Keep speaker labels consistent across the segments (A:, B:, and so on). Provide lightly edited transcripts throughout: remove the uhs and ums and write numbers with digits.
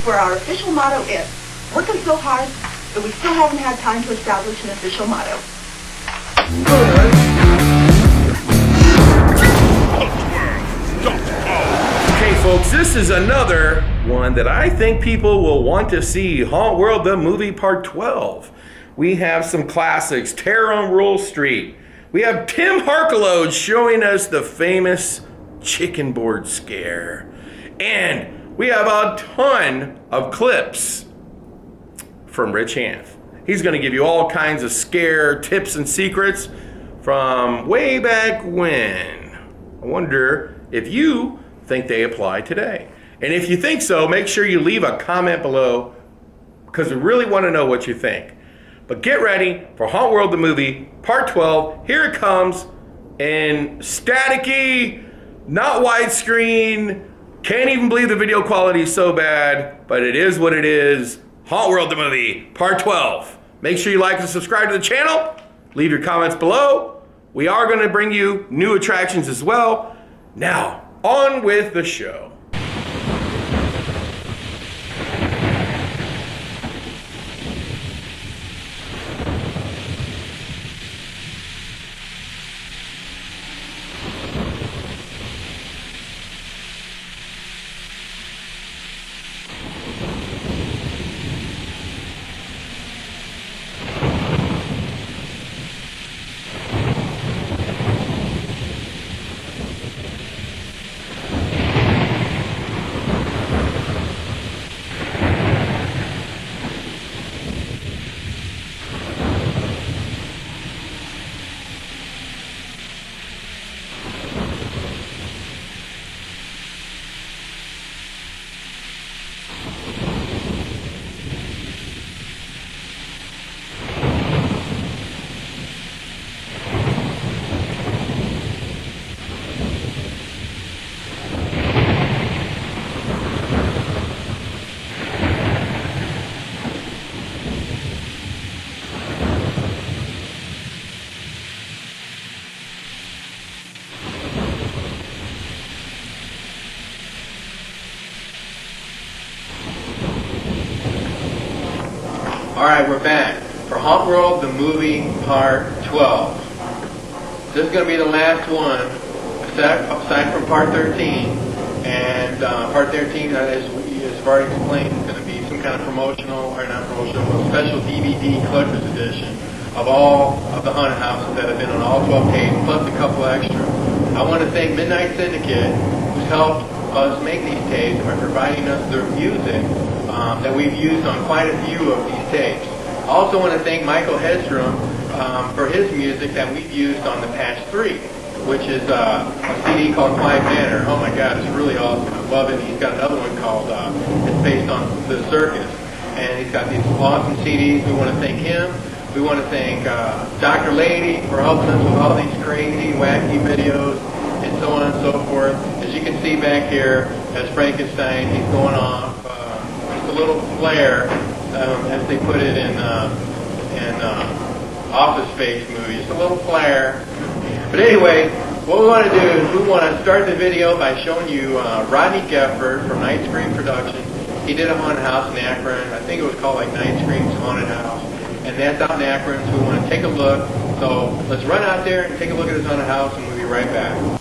A: where our official motto is, working so hard that we still haven't had time to establish an official motto.
B: Okay, folks, this is another one that I think people will want to see. Hauntworld The Movie Part 12. We have some classics. Terror on Wall Street. We have Tim Harkelode showing us the famous chicken board scare. And we have a ton of clips from Rich Hanf. He's going to give you all kinds of scare tips and secrets from way back when. I wonder if you think they apply today. And if you think so, make sure you leave a comment below because we really want to know what you think. But get ready for Hauntworld the Movie Part 12. Here it comes in staticky, not widescreen. Can't even believe the video quality is so bad, but it is what it is. Hauntworld the Movie Part 12. Make sure you like and subscribe to the channel. Leave your comments below. We are going to bring you new attractions as well. Now, on with the show.
C: Alright, we're back for Hauntworld the Movie Part 12. This is going to be the last one, aside from Part 13. And Part 13, as I've already explained, is going to be some kind of promotional, or not promotional, but special DVD collector's edition of all of the haunted houses that have been on all 12 tapes, plus a couple extra. I want to thank Midnight Syndicate, who's helped us make these tapes by providing us their music that we've used on quite a few of these tapes. I also want to thank Michael Hedstrom for his music that we've used on the past 3, which is a CD called Quiet Manor. Oh my God, it's really awesome. I love it. He's got another one called, it's based on The Circus. And he's got these awesome CDs. We want to thank him. We want to thank Dr. Lady for helping us with all these crazy, wacky videos and so on and so forth. As you can see back here, as Frankenstein, he's going off. A little flare, as they put it in Office Space movies. Just a little flare. But anyway, what we want to do is we want to start the video by showing you Rodney Gefford from Night Scream Productions. He did a haunted house in Akron. I think it was called like Night Scream's Haunted House. And that's out in Akron, so we want to take a look. So let's run out there and take a look at this haunted house, and we'll be right back.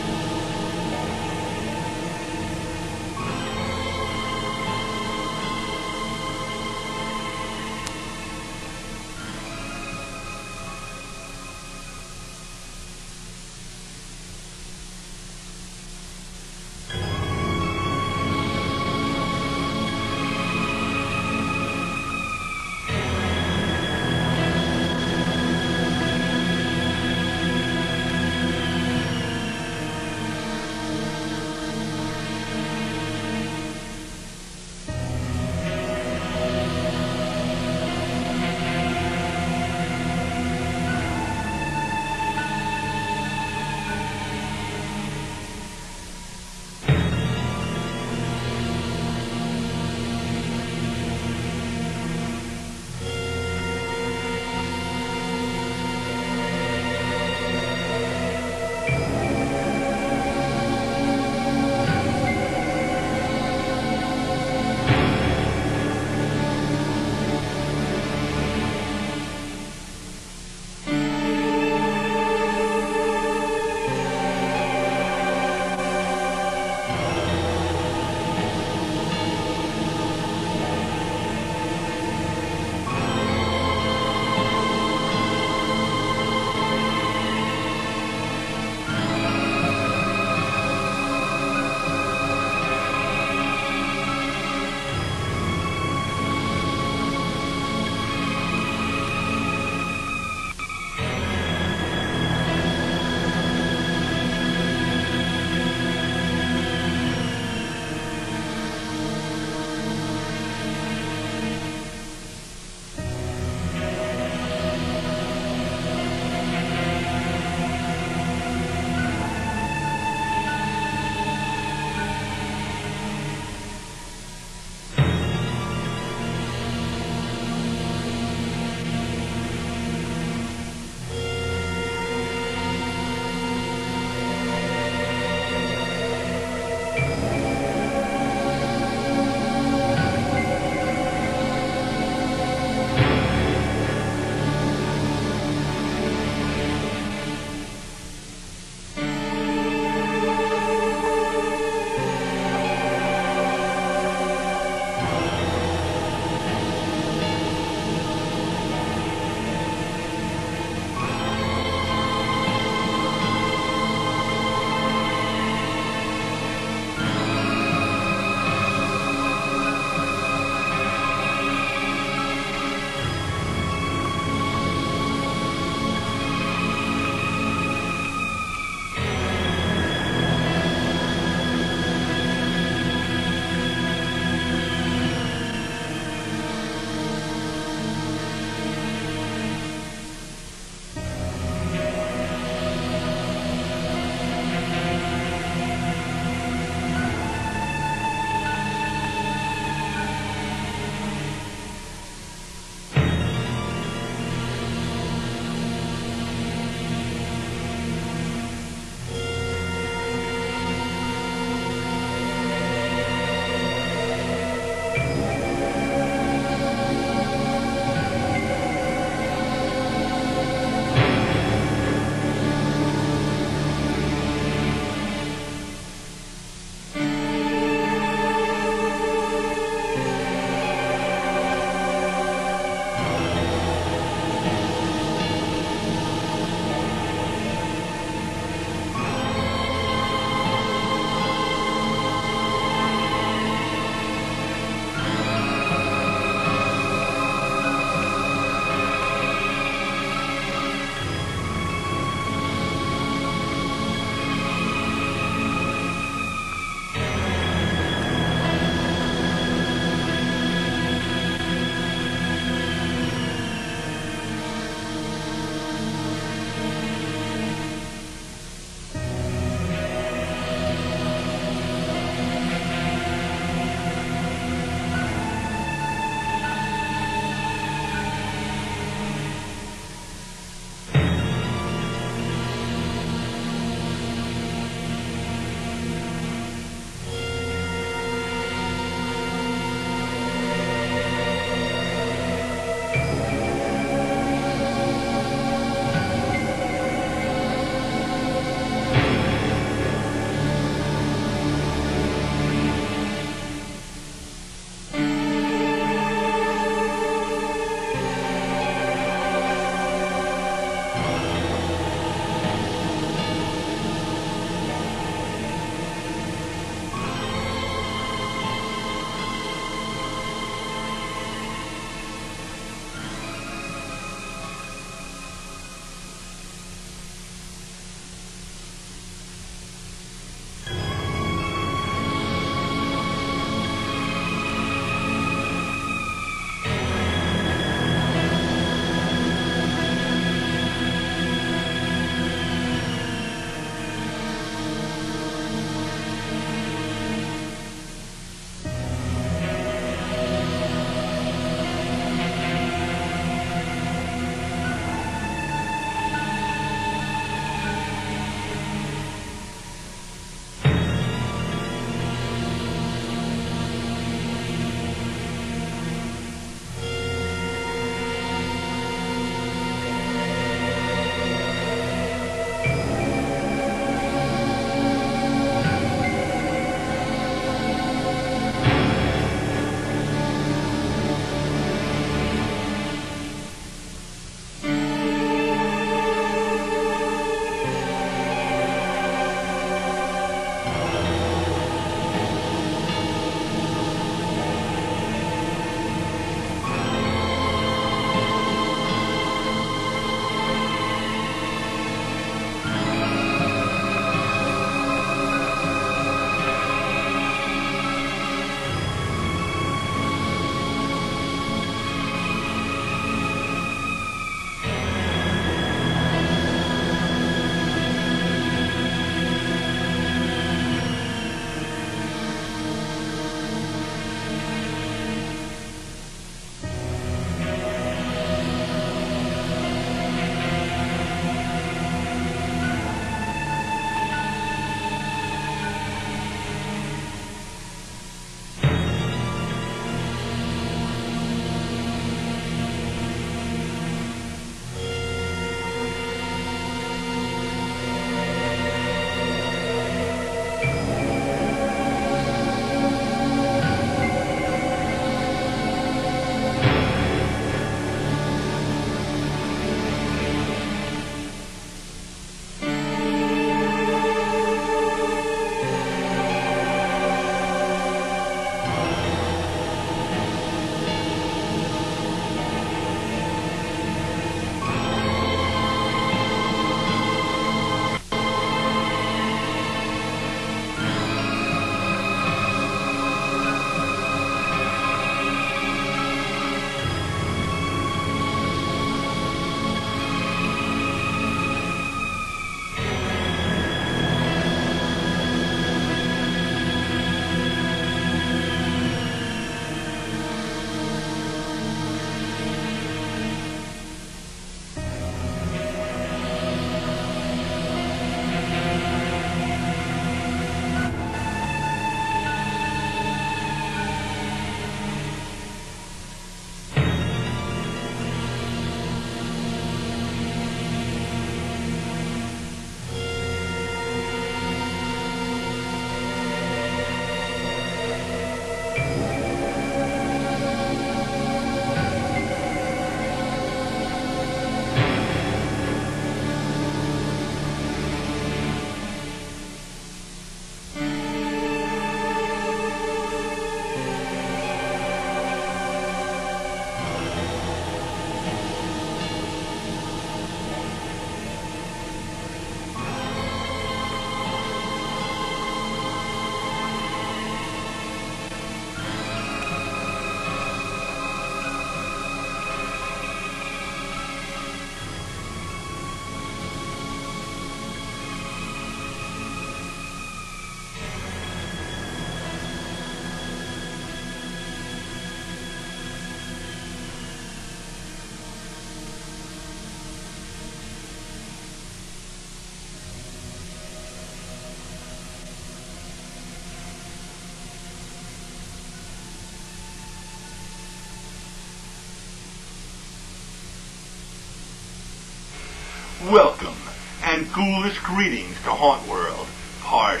D: Welcome and ghoulish greetings to Hauntworld, Part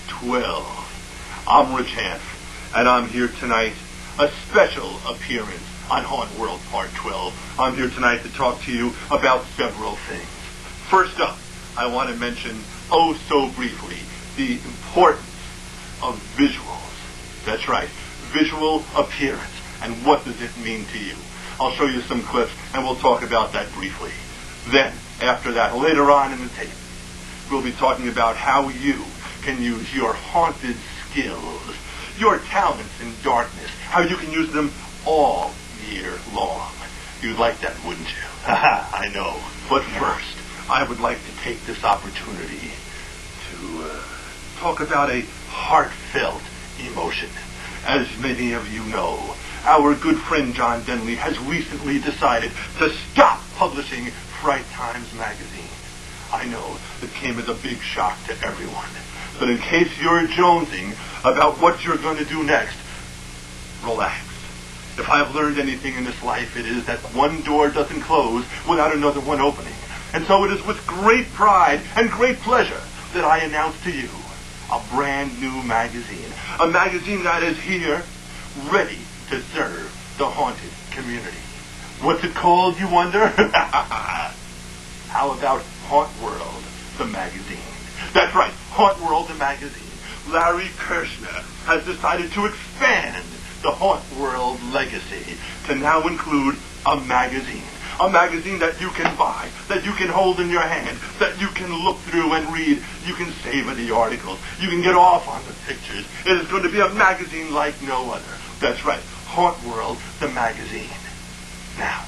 D: 12. I'm Rich Hamp, and I'm here tonight, a special appearance on Hauntworld Part 12. I'm here tonight to talk to you about several things. First up, I want to mention, oh so briefly, the importance of visuals. That's right, visual appearance. And what does it mean to you? I'll show you some clips, and we'll talk about that briefly. Then, after that, later on in the tape, we'll be talking about how you can use your haunted skills, your talents in darkness, how you can use them all year long. You'd like that, wouldn't you? I know. But first, I would like to take this opportunity to talk about a heartfelt emotion. As many of you know, our good friend John Denley has recently decided to stop publishing Fright Times magazine. I know it came as a big shock to everyone. But in case you're jonesing about what you're going to do next, relax. If I've learned anything in this life, it is that one door doesn't close without another one opening. And so it is with great pride and great pleasure that I announce to you a brand new magazine. A magazine that is here, ready to serve the haunted community. What's it called, you wonder? How about Hauntworld, the magazine? That's right, Hauntworld, the magazine. Larry Kirshner has decided to expand the Hauntworld legacy to now include a magazine. A magazine that you can buy, that you can hold in your hand, that you can look through and read. You can savor the articles. You can get off on the pictures. It is going to be a magazine like no other. That's right, Hauntworld, the magazine. Now,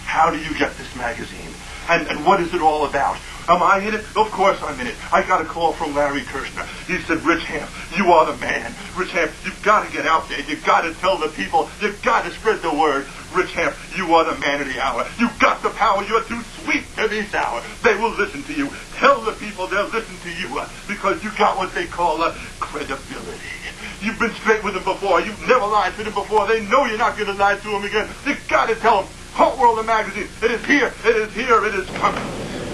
D: how do you get this magazine? And what is it all about? Am I in it? Of course I'm in it. I got a call from Larry Kirshner. He said, Rich Hamp, you are the man. Rich Hamp, you've got to get out there. You've got to tell the people. You've got to spread the word. Rich Hamp, you are the man of the hour. You've got the power. You're too sweet to be sour. They will listen to you. Tell the people they'll listen to you because you got what they call credibility. You've been straight with them before. You've never lied to them before. They know you're not going to lie to them again. You've got to tell them. Hauntworld, the magazine. It is here. It is here. It is coming.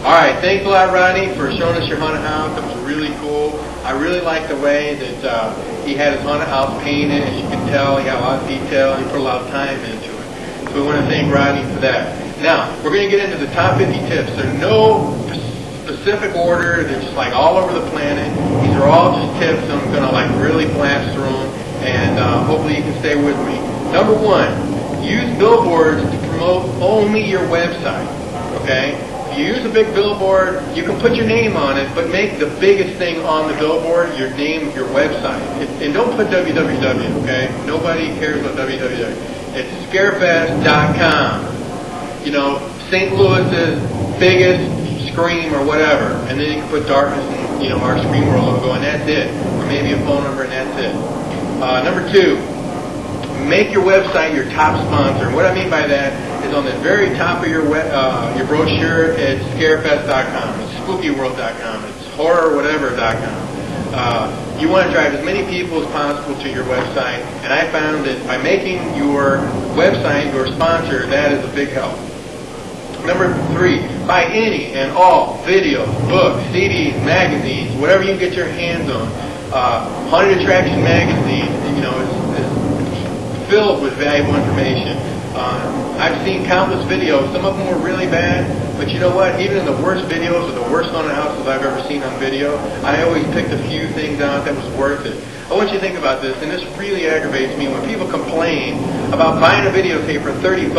C: All right, thanks a lot, Ronnie, for showing us your haunted house. That was really cool. I really like the way that he had his haunted house painted. As you can tell, he got a lot of detail. He put a lot of time into it. So we want to thank Ronnie for that. Now, we're going to get into the top 50 tips. There's no specific order. They're just like all over the planet. These are all just tips. So I'm going to like really blast through them, and hopefully you can stay with me. Number one, use billboards to promote only your website. Okay? If you use a big billboard, you can put your name on it, but make the biggest thing on the billboard your name of your website. And don't put www, okay? Nobody cares about www. It's scarefest.com. You know, St. Louis's biggest scream or whatever. And then you can put darkness and, you know, our Scream logo, and that's it. Or maybe a phone number, and that's it. Number two, make your website your top sponsor. What I mean by that is on the very top of your brochure, it's scarefest.com, it's spookyworld.com, it's horrorwhatever.com. You want to drive as many people as possible to your website, and I found that by making your website your sponsor, that is a big help. Number three, buy any and all videos, books, CDs, magazines, whatever you can get your hands on. Haunted Attraction magazine, you know, is filled with valuable information. I've seen countless videos. Some of them were really bad, but you know what? Even in the worst videos or the worst haunted houses I've ever seen on video, I always picked a few things out that was worth it. I want you to think about this, and this really aggravates me when people complain about buying a videotape for $30.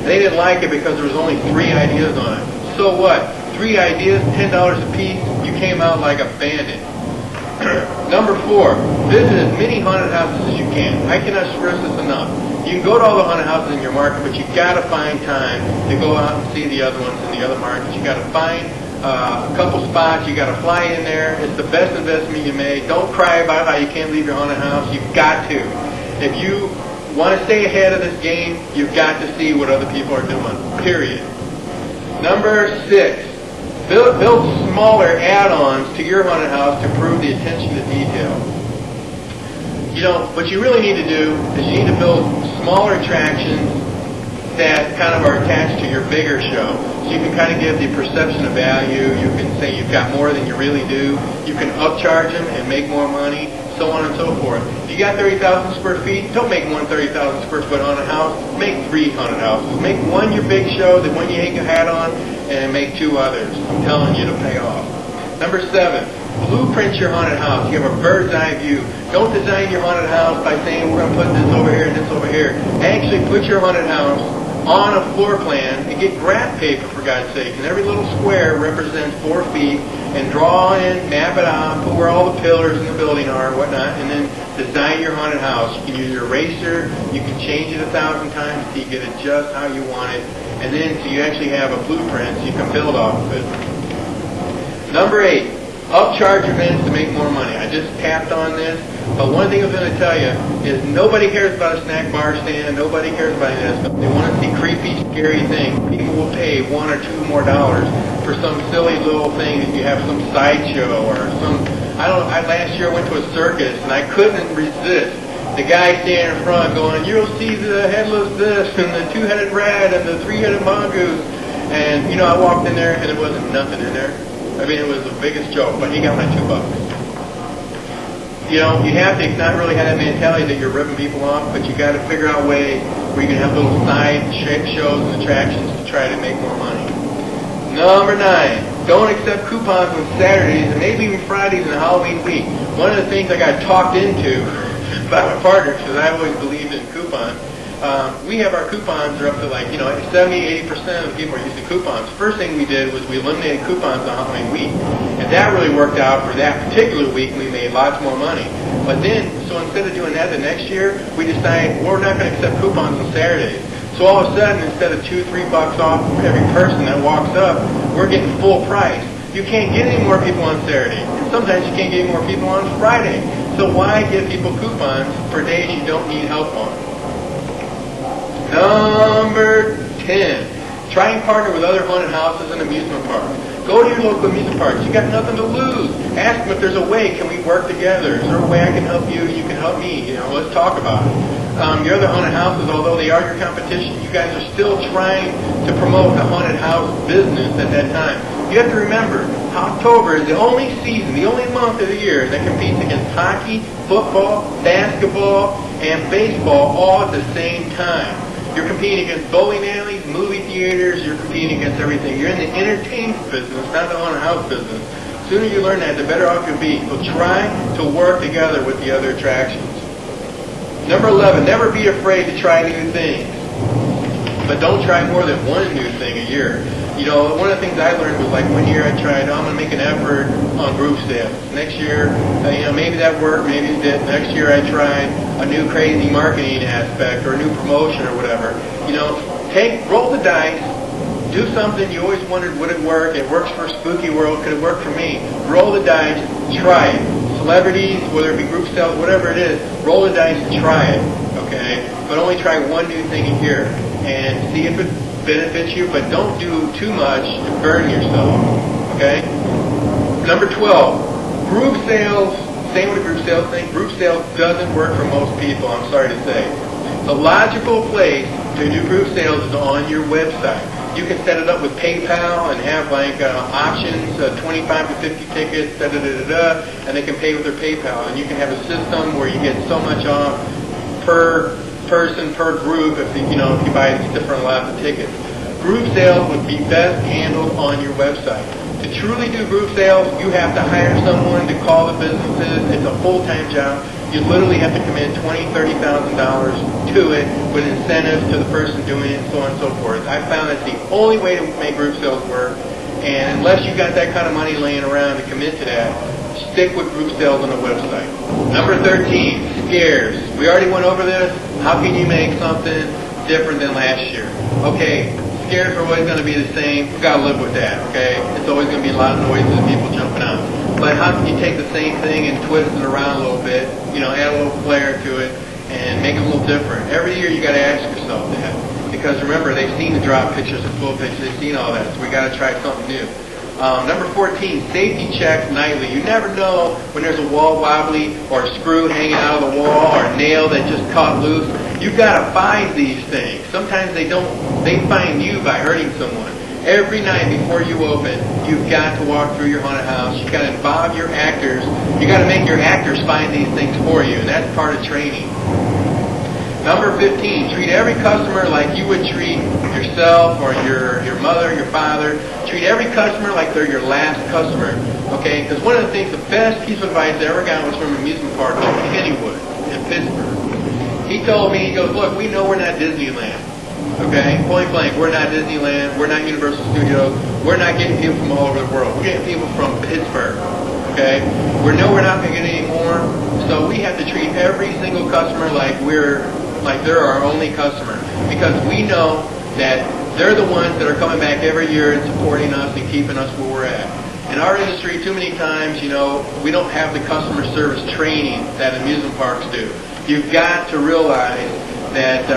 C: They didn't like it because there was only 3 ideas on it. So what? 3 ideas, $10 a piece. You came out like a bandit. Number 4, visit as many haunted houses as you can. I cannot stress this enough. You can go to all the haunted houses in your market, but you got to find time to go out and see the other ones in the other markets. You got to find a couple spots. You got to fly in there. It's the best investment you made. Don't cry about how you can't leave your haunted house. You've got to. If you want to stay ahead of this game, you've got to see what other people are doing. Period. Number 6. Build smaller add-ons to your haunted house to improve the attention to detail. You know, what you really need to do is you need to build smaller attractions that kind of are attached to your bigger show. So you can kind of give the perception of value. You can say you've got more than you really do. You can upcharge them and make more money, so on and so forth. If you got 30,000 square feet, don't make one 30,000 square foot haunted house. Make 3 haunted houses. Make one your big show, the one you hang your hat on, and make 2 others. I'm telling you, it'll pay off. Number 7, blueprint your haunted house. You have a bird's eye view. Don't design your haunted house by saying we're going to put this over here and this over here. Actually put your haunted house on a floor plan and get graph paper, for God's sake. And every little square represents 4 feet, and draw in, map it out, put where all the pillars in the building are and whatnot, and then design your haunted house. You can use your eraser. You can change it 1,000 times so you get it just how you want it. And then so you actually have a blueprint so you can build off of it. Number 8, upcharge events to make more money. I just tapped on this, but one thing I was going to tell you is nobody cares about a snack bar stand. Nobody cares about this. They want to see creepy, scary things. People will pay $1 or $2 more for some silly little thing that you have some sideshow or some. Last year I went to a circus and I couldn't resist. The guy standing in front going, "You'll see the headless this and the 2-headed rat and the 3-headed mongoose." And I walked in there and there wasn't nothing in there. I mean, it was the biggest joke, but he got my $2. You have to not really have that mentality that you're ripping people off, but you got to figure out ways where you can have little side shows and attractions to try to make more money. Number 9, don't accept coupons on Saturdays and maybe even Fridays and Halloween week. One of the things I got talked into by my partner, because I always believed in coupons, we have our coupons are up to 70-80% of the people are using coupons. First thing we did was we eliminated coupons on Halloween week, and that really worked out for that particular week. We made lots more money. But then, so instead of doing that the next year, we decided we're not going to accept coupons on Saturdays. So all of a sudden, instead of $2-3 off every person that walks up, we're getting full price. You can't get any more people on Saturday, and sometimes you can't get any more people on Friday. So why give people coupons for days you don't need help on? Number 10, try and partner with other haunted houses and amusement parks. Go to your local amusement parks. You got nothing to lose. Ask them if there's a way. Can we work together? Is there a way I can help you? You can help me. Let's talk about it. Your other haunted houses, although they are your competition, you guys are still trying to promote the haunted house business at that time. You have to remember, October is the only season, the only month of the year that competes against hockey, football, basketball, and baseball all at the same time. You're competing against bowling alleys, movie theaters, you're competing against everything. You're in the entertainment business, not the haunted house business. The sooner you learn that, the better off you'll be. So try to work together with the other attractions. Number 11, never be afraid to try new things. But don't try more than one new thing a year. One of the things I learned was one year I tried, I'm going to make an effort on group sales. Next year, maybe that worked, maybe it didn't. Next year I tried a new crazy marketing aspect or a new promotion or whatever. Roll the dice, do something you always wondered would it work. It works for Spooky World, could it work for me? Roll the dice, try it. Celebrities, whether it be group sales, whatever it is, roll the dice and try it, okay? But only try one new thing a year and see if it benefits you, but don't do too much to burn yourself, okay? Number 12, group sales, same with the group sales thing, group sales doesn't work for most people, I'm sorry to say. The logical place to do group sales is on your website. You can set it up with PayPal and have options, 25 to 50 tickets, and they can pay with their PayPal. And you can have a system where you get so much off per person, per group, if you buy these different lots of tickets. Group sales would be best handled on your website. To truly do group sales, you have to hire someone to call the businesses. It's a full-time job. You literally have to commit $20,000, $30,000 to it with incentives to the person doing it and so on and so forth. I found that's the only way to make group sales work. And unless you got that kind of money laying around to commit to that, stick with group sales on the website. Number 13, scares. We already went over this. How can you make something different than last year? Okay, scares are always going to be the same. We've got to live with that, okay? It's always going to be a lot of noises and people jumping out. But how can you take the same thing and twist it around a little bit, add a little flair to it, and make it a little different? Every year you got to ask yourself that. Because remember, they've seen the drop pictures and full pictures, they've seen all that, so we got to try something new. Number 14, safety checks nightly. You never know when there's a wall wobbly or a screw hanging out of the wall or a nail that just caught loose. You've got to find these things. Sometimes they find you by hurting someone. Every night before you open, you've got to walk through your haunted house. You've got to involve your actors. You've got to make your actors find these things for you, and that's part of training. Number 15, treat every customer like you would treat yourself or your mother, your father. Treat every customer like they're your last customer, okay? Because one of the things, the best piece of advice I ever got was from an amusement park in Kennywood in Pittsburgh. He told me, he goes, look, we know we're not Disneyland. Okay, point blank, we're not Disneyland, we're not Universal Studios, we're not getting people from all over the world, we're getting people from Pittsburgh, okay? We know we're not going to get any more, so we have to treat every single customer like they're our only customer, because we know that they're the ones that are coming back every year and supporting us and keeping us where we're at. In our industry, too many times, we don't have the customer service training that amusement parks do. You've got to realize that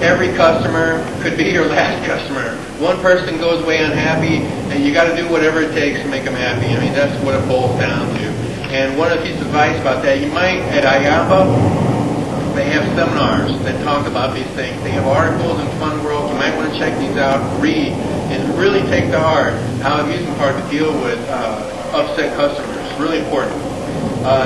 C: every customer could be your last customer. One person goes away unhappy, and you got to do whatever it takes to make them happy. I mean, that's what it boils down to. And one of the pieces of advice about that, you might, at IAPA, they have seminars that talk about these things. They have articles in Fun World. You might want to check these out, read, and really take to heart how amusement parks deal with upset customers. Really important.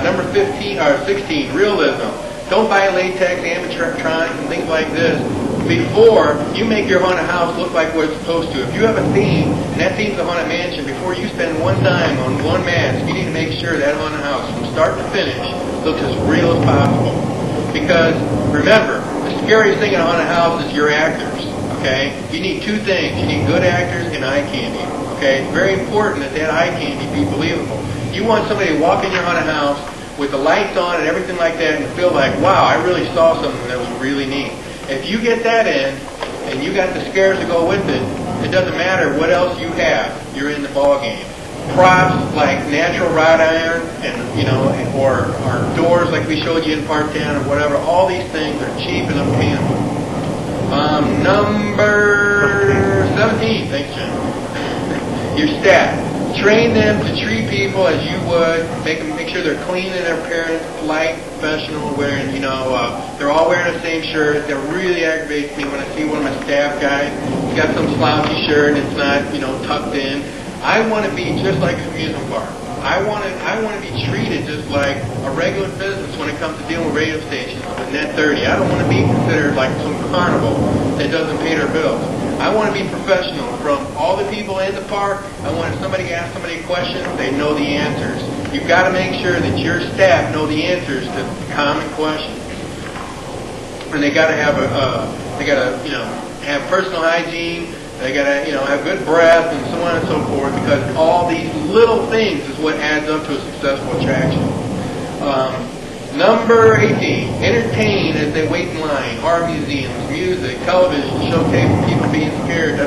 C: Number 16, realism. Don't buy latex, animatronics, and things like this before you make your haunted house look like what it's supposed to. If you have a theme, and that theme's a haunted mansion, before you spend one dime on one mask, you need to make sure that haunted house, from start to finish, looks as real as possible. Because, remember, the scariest thing in a haunted house is your actors, okay? You need two things. You need good actors and eye candy, okay? It's very important that eye candy be believable. You want somebody to walk in your haunted house with the lights on and everything like that and feel like, wow, I really saw something that was really neat. If you get that in, and you got the scares to go with it, it doesn't matter what else you have, you're in the ball game. Props like natural wrought iron and or doors like we showed you in Part 10 or whatever, all these things are cheap and obtainable. Number 17, thanks Jim. Your staff. Train them to treat people as you would. Make sure they're clean in their appearance, polite, professional, wearing, they're all wearing the same shirt. That really aggravates me when I see one of my staff guys. He's got some slouchy shirt and it's not, tucked in. I want to be just like an amusement park. I want to be treated just like a regular business when it comes to dealing with radio stations with Net 30. I don't want to be considered like some carnival that doesn't pay their bills. I want to be professional from all the people in the park. I want if somebody asks somebody a question, they know the answers. You've got to make sure that your staff know the answers to common questions. And they got to have have personal hygiene. They got to have good breath and so on and so forth, because all these little things is what adds up to a successful attraction. Number 18, entertain as they wait in line. Horror museums, music, television, showcase people being scared,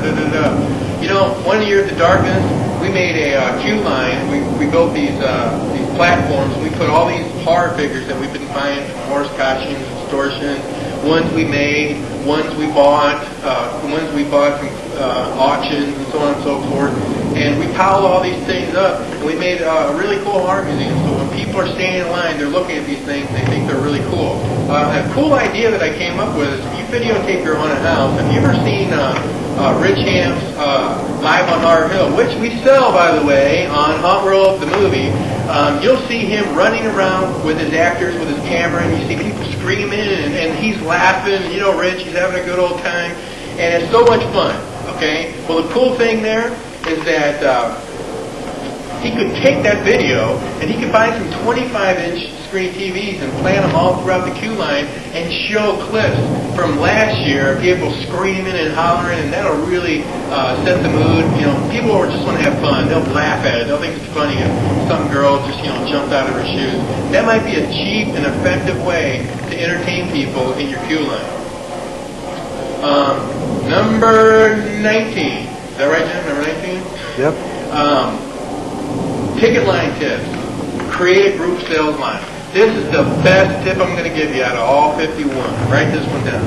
C: one year at the Darkness, we made a queue line. We built these platforms. We put all these horror figures that we've been buying from horse costumes, extortion, ones we made, ones we bought from auctions and so on and so forth. And we piled all these things up, and we made a really cool horror museum. So when people are standing in line, they're looking at these things, they think they're really cool. A cool idea that I came up with is if you videotape your haunted house, have you ever seen Rich Ham's Live on Horror Hill, which we sell, by the way, on Hauntworld The Movie. You'll see him running around with his actors, with his camera, and you see people screaming, and he's laughing, and Rich, he's having a good old time, and it's so much fun, okay? Well, the cool thing there is that he could take that video, and he could buy some 25-inch screen TVs and plant them all throughout the queue line and show clips from last year of people screaming and hollering, and that'll really set the mood. People will just want to have fun. They'll laugh at it. They'll think it's funny if some girl just, jumped out of her shoes. That might be a cheap and effective way to entertain people in your queue line. Number 19. Is that right, Jim? Number 19?
E: Yep.
C: Ticket line tips. Create a group sales line. This is the best tip I'm going to give you out of all 51. Write this one down.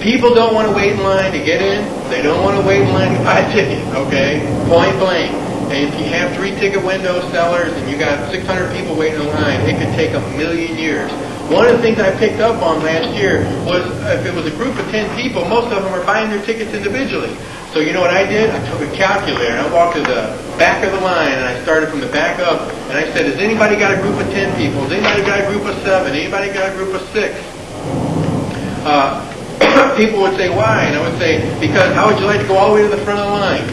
C: People don't want to wait in line to get in. They don't want to wait in line to buy a ticket, okay? Point blank. And if you have 3 ticket window sellers and you got 600 people waiting in line, it could take a million years. One of the things I picked up on last year was if it was a group of 10 people, most of them are buying their tickets individually. So you know what I did? I took a calculator and I walked to the back of the line and I started from the back up and I said, has anybody got a group of 10 people? Has anybody got a group of 7? Anybody got a group of 6? People would say, why? And I would say, because how would you like to go all the way to the front of the line?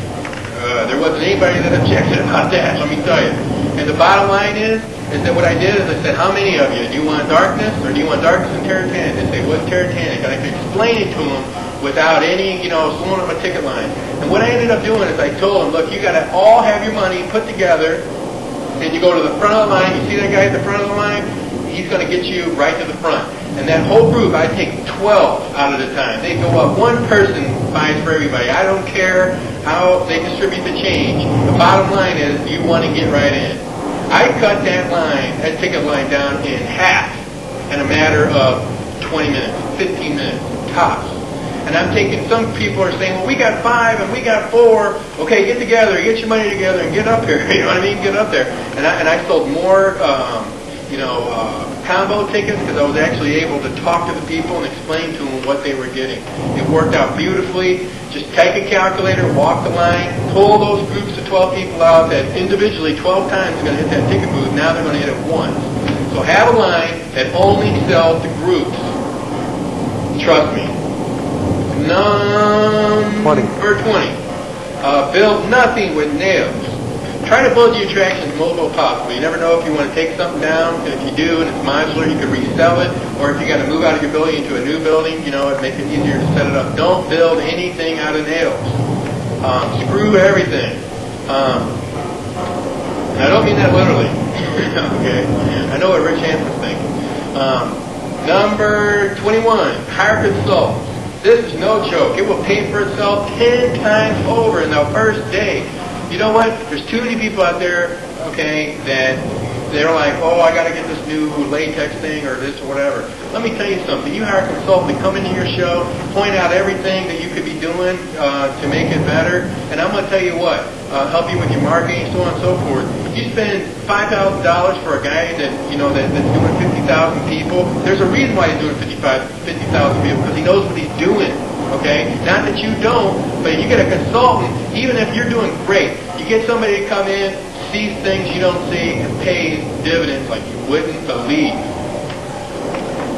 C: There wasn't anybody that objected about that, let me tell you. And the bottom line is that what I did is I said, how many of you? Do you want darkness or do you want darkness and Terratanic? They say, what's Terratanic? And I could explain it to them without any, slowing up a ticket line. And what I ended up doing is I told them, look, you got to all have your money put together and you go to the front of the line. You see that guy at the front of the line? He's going to get you right to the front. And that whole group, I take 12 out of the time. They go up. One person buys for everybody. I don't care how they distribute the change. The bottom line is you want to get right in. I cut that ticket line down in half in a matter of 20 minutes, 15 minutes, tops. And I'm taking, some people are saying, well, we got 5 and we got 4. Okay, get together, get your money together and get up here. You know what I mean? Get up there. And I sold more, combo tickets because I was actually able to talk to the people and explain to them what they were getting. It worked out beautifully. Just take a calculator, walk the line, pull those groups of 12 people out that individually 12 times are going to hit that ticket booth. Now they're going to hit it once. So have a line that only sells to groups. Trust me. Number 20. Build nothing with nails. Try to build your attractions mobile possible. You never know if you want to take something down. If you do and it's modular, you can resell it. Or if you got to move out of your building into a new building, it makes it easier to set it up. Don't build anything out of nails. Screw everything. And I don't mean that literally. Okay. I know what Rich Hanson's thinking. Number 21. Hire consultants. This is no joke. It will pay for itself 10 times over in the first day. You know what? There's too many people out there, okay, that they're like, oh, I got to get this new latex thing or this or whatever. Let me tell you something. You hire a consultant to come into your show, point out everything that you could be doing to make it better, and I'm going to tell you what, help you with your marketing, so on and so forth. You spend $5,000 for a guy that, that's doing 50,000 people. There's a reason why he's doing 50,000 people, because he knows what he's doing. Okay? Not that you don't, but you get a consultant, even if you're doing great, you get somebody to come in, sees things you don't see, and pays dividends like you wouldn't believe.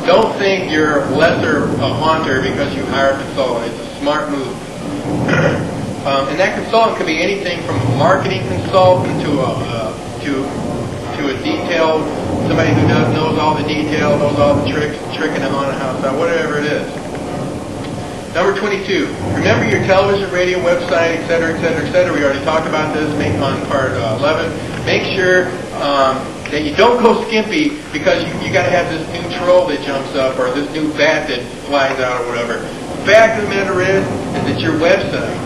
C: Don't think you're lesser a haunter because you hire a consultant. It's a smart move. And that consultant could be anything from a marketing consultant to a detailed, somebody who knows all the details, knows all the tricks, tricking a haunted house out, whatever it is. Number 22, remember your television, radio, website, etc., etc., etc. We already talked about this on part 11. Make sure that you don't go skimpy because you got to have this new troll that jumps up or this new bat that flies out or whatever. The fact of the matter is that your website,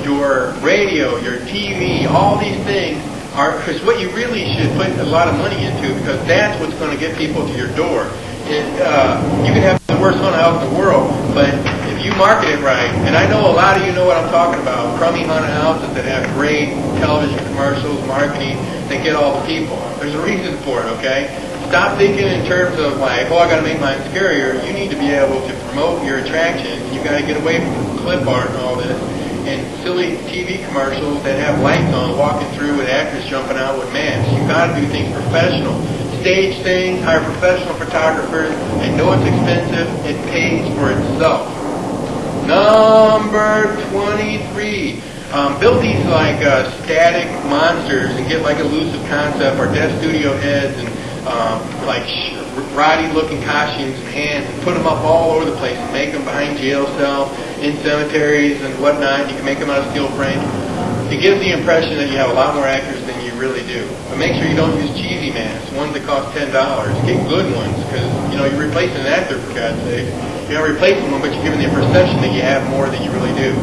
C: your radio, your TV, all these things are, because what you really should put a lot of money into, because that's what's going to get people to your door. You can have the worst haunted house in the world, but if you market it right, and I know a lot of you know what I'm talking about, crummy haunted houses that have great television commercials, marketing, that get all the people. There's a reason for it, okay? Stop thinking in terms of like, oh, I got to make mine scarier. You need to be able to promote your attraction. You got to get away from clip art and all this, and silly TV commercials that have lights on, walking through with actors jumping out with masks. You got to do things professional. Stage things, hire professional photographers. I know it's expensive. It pays for itself. Number 23. Build these like static monsters and get like elusive concept or deaf studio heads and like Roddy-looking costumes and hands and put them up all over the place and make them behind jail cells, in cemeteries and whatnot. You can make them out of steel frame. It gives the impression that you have a lot more actors than you really do. But make sure you don't use cheesy masks, ones that cost $10. Get good ones because, you're replacing an actor, for God's sake. You're not replacing one, but you're giving the perception that you have more than you really do.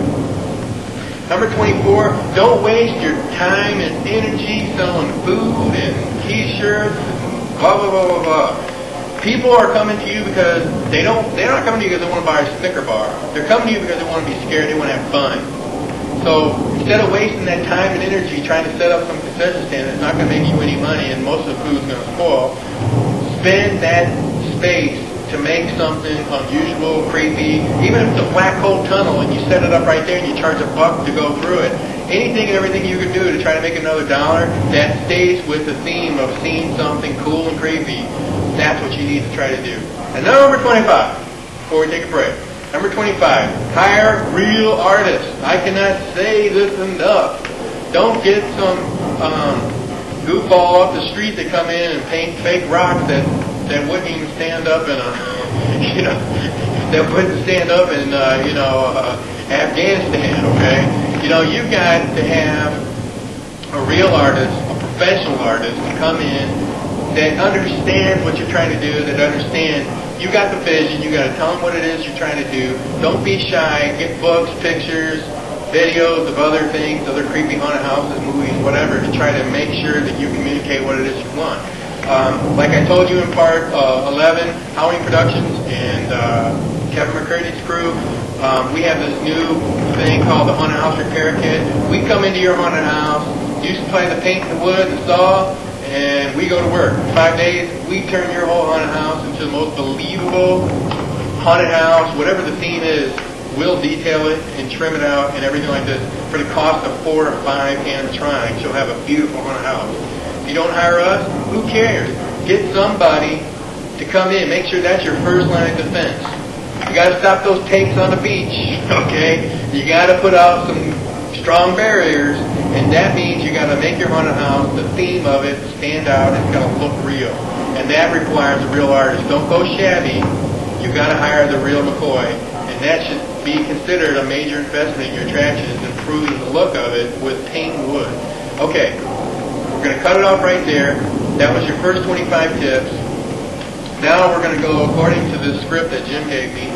C: Number 24, don't waste your time and energy selling food and T-shirts and blah, blah, blah, blah, blah. People are coming to you because they're not coming to you because they want to buy a Snicker bar. They're coming to you because they want to be scared, they want to have fun. So instead of wasting that time and energy trying to set up some concession stand that's not going to make you any money and most of the food's going to spoil, spend that space to make something unusual, creepy, even if it's a black hole tunnel and you set it up right there and you charge $1 to go through it, anything and everything you could do to try to make another dollar that stays with the theme of seeing something cool and creepy, that's what you need to try to do. And number 25, before we take a break. Number 25, hire real artists. I cannot say this enough. Don't get some goofball off the street to come in and paint fake rocks that wouldn't even stand up in a, that wouldn't stand up in, Afghanistan, okay? You've got to have a real artist, a professional artist, to come in that understands what you're trying to do, that understands you got the vision, you got to tell them what it is you're trying to do. Don't be shy. Get books, pictures, videos of other things, other creepy haunted houses, movies, whatever, to try to make sure that you communicate what it is you want. Like I told you in part 11, Howling Productions and Kevin McCurdy's crew, we have this new thing called the Haunted House Repair Kit. We come into your haunted house, you supply the paint, the wood, the saw, and we go to work. 5 days, we turn your whole haunted house into the most believable haunted house, whatever the theme is. We'll detail it and trim it out and everything like this. For the cost of 4 or 5 hand trying, you'll have a beautiful haunted house. If you don't hire us, who cares? Get somebody to come in. Make sure that's your first line of defense. You got to stop those takes on the beach, okay? You got to put out some strong barriers, and that means you got to make your haunted house, the theme of it, stand out. It's got to look real, and that requires a real artist. Don't go shabby. You got to hire the real McCoy, and that should be considered a major investment in your attractions, improving the look of it with paint and wood. Okay. We're going to cut it off right there. That was your first 25 tips. Now we're going to go according to the script that Jim gave me.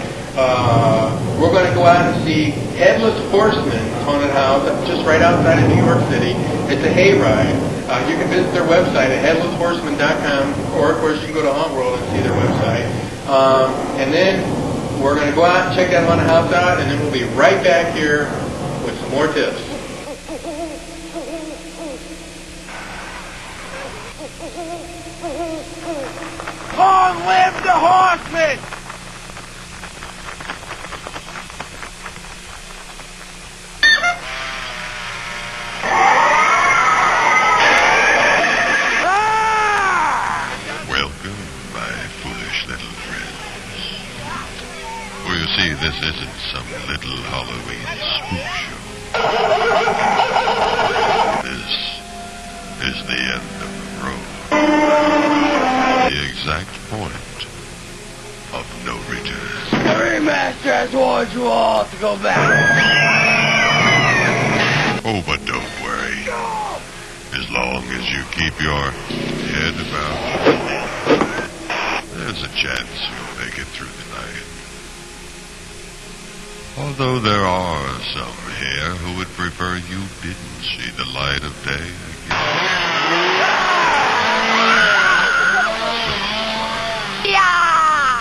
C: We're going to go out and see Headless Horseman haunted house just right outside of New York City. It's a hayride. You can visit their website at headlesshorseman.com, or of course you can go to Hauntworld and see their website. And then we're going to go out and check that haunted house out, and then we'll be right back here with some more tips.
D: Long live the horseman!
E: Welcome, my foolish little friends. For you see, this isn't some little Halloween spook show. This is the end of the road. The exact point of no return.
F: The remaster has warned you all to go back.
E: Oh, but don't worry. As long as you keep your head about, there's a chance you'll make it through the night. Although there are some here who would prefer you didn't see the light of day again.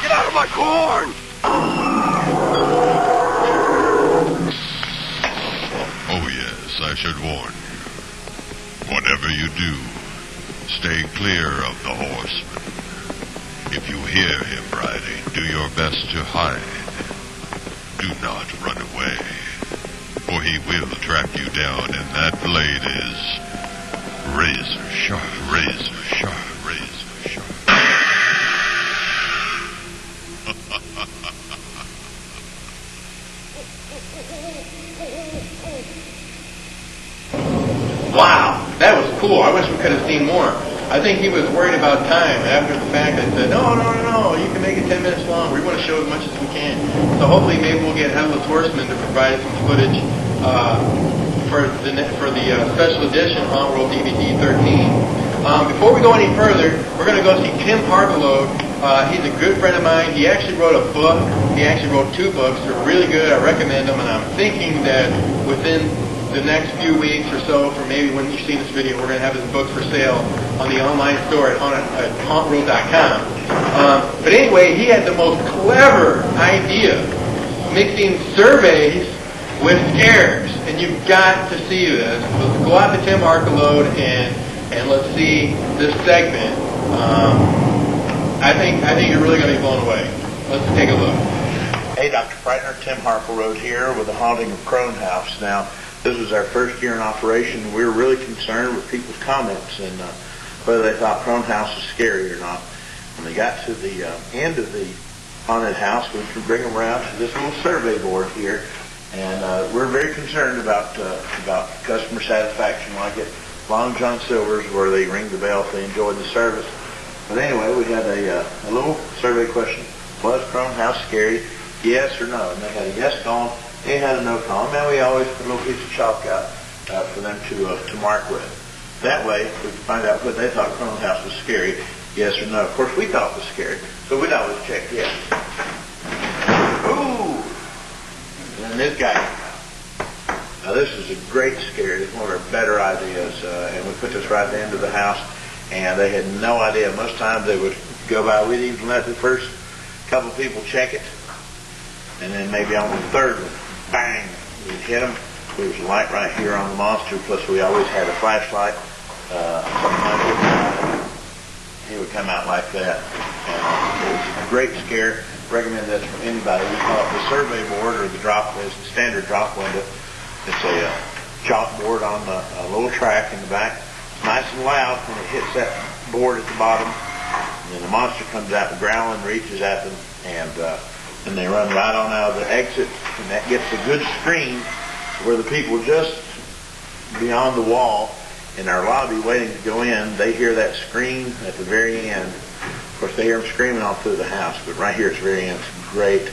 F: Get out of my corn!
E: Oh yes, I should warn you. Whatever you do, stay clear of the horseman. If you hear him riding, do your best to hide. Do not run away, for he will track you down, and that blade is razor sharp, razor sharp, razor sharp.
C: Wow, that was cool. I wish we could have seen more. I think he was worried about time after the fact and said, no, you can make it 10 minutes long. We want to show as much as we can. So hopefully maybe we'll get Headless Horseman to provide some footage for the special edition Hauntworld DVD 13. Before we go any further, we're going to go see Tim Harkaload. He's a good friend of mine. He actually wrote a book. He actually wrote 2 books. They're really good. I recommend them, and I'm thinking that within the next few weeks or so, for maybe when you see this video, we're going to have his book for sale on the online store at hauntworld.com. But anyway, he had the most clever idea, mixing surveys with scares, and you've got to see this. Let's go out to Tim Harkaload and let's see this segment. I think you're really going to be blown away. Let's take a look.
G: Hey, Dr. Frightener, Tim Harper Road here with the Haunting of Crone House. Now, this was our first year in operation. We were really concerned with people's comments and whether they thought Crone House was scary or not. When they got to the end of the haunted house, we could bring them around to this little survey board here, and we're very concerned about customer satisfaction, like at Long John Silver's, where they ring the bell if they enjoyed the service. But anyway, we had a little survey question: was Crone House scary? Yes or no? And they had a yes column. They had a no column, and we always put a little piece of chalk out for them to mark with. That way, we could find out what they thought Crone House was scary, yes or no. Of course, we thought it was scary, so we'd always check yes. Ooh! And then this guy. Now, this is a great scare. It's one of our better ideas, and we put this right at the end of the house, and they had no idea. Most times they would go by. We'd even let the first couple people check it, and then maybe on the third one, bang, we'd hit them. There was a light right here on the monster, plus we always had a flashlight. He would come out like that. And it was a great scare. Recommend that for anybody. We call it the survey board, or the drop. It's the standard drop window. It's a chalkboard on a little track in the back. It's nice and loud when it hits that board at the bottom. And then the monster comes out growling, reaches at them, and then they run right on out of the exit. And that gets a good screen where the people just beyond the wall in our lobby waiting to go in, they hear that scream at the very end. Of course, they hear them screaming all through the house, but right here at the very end, it's a great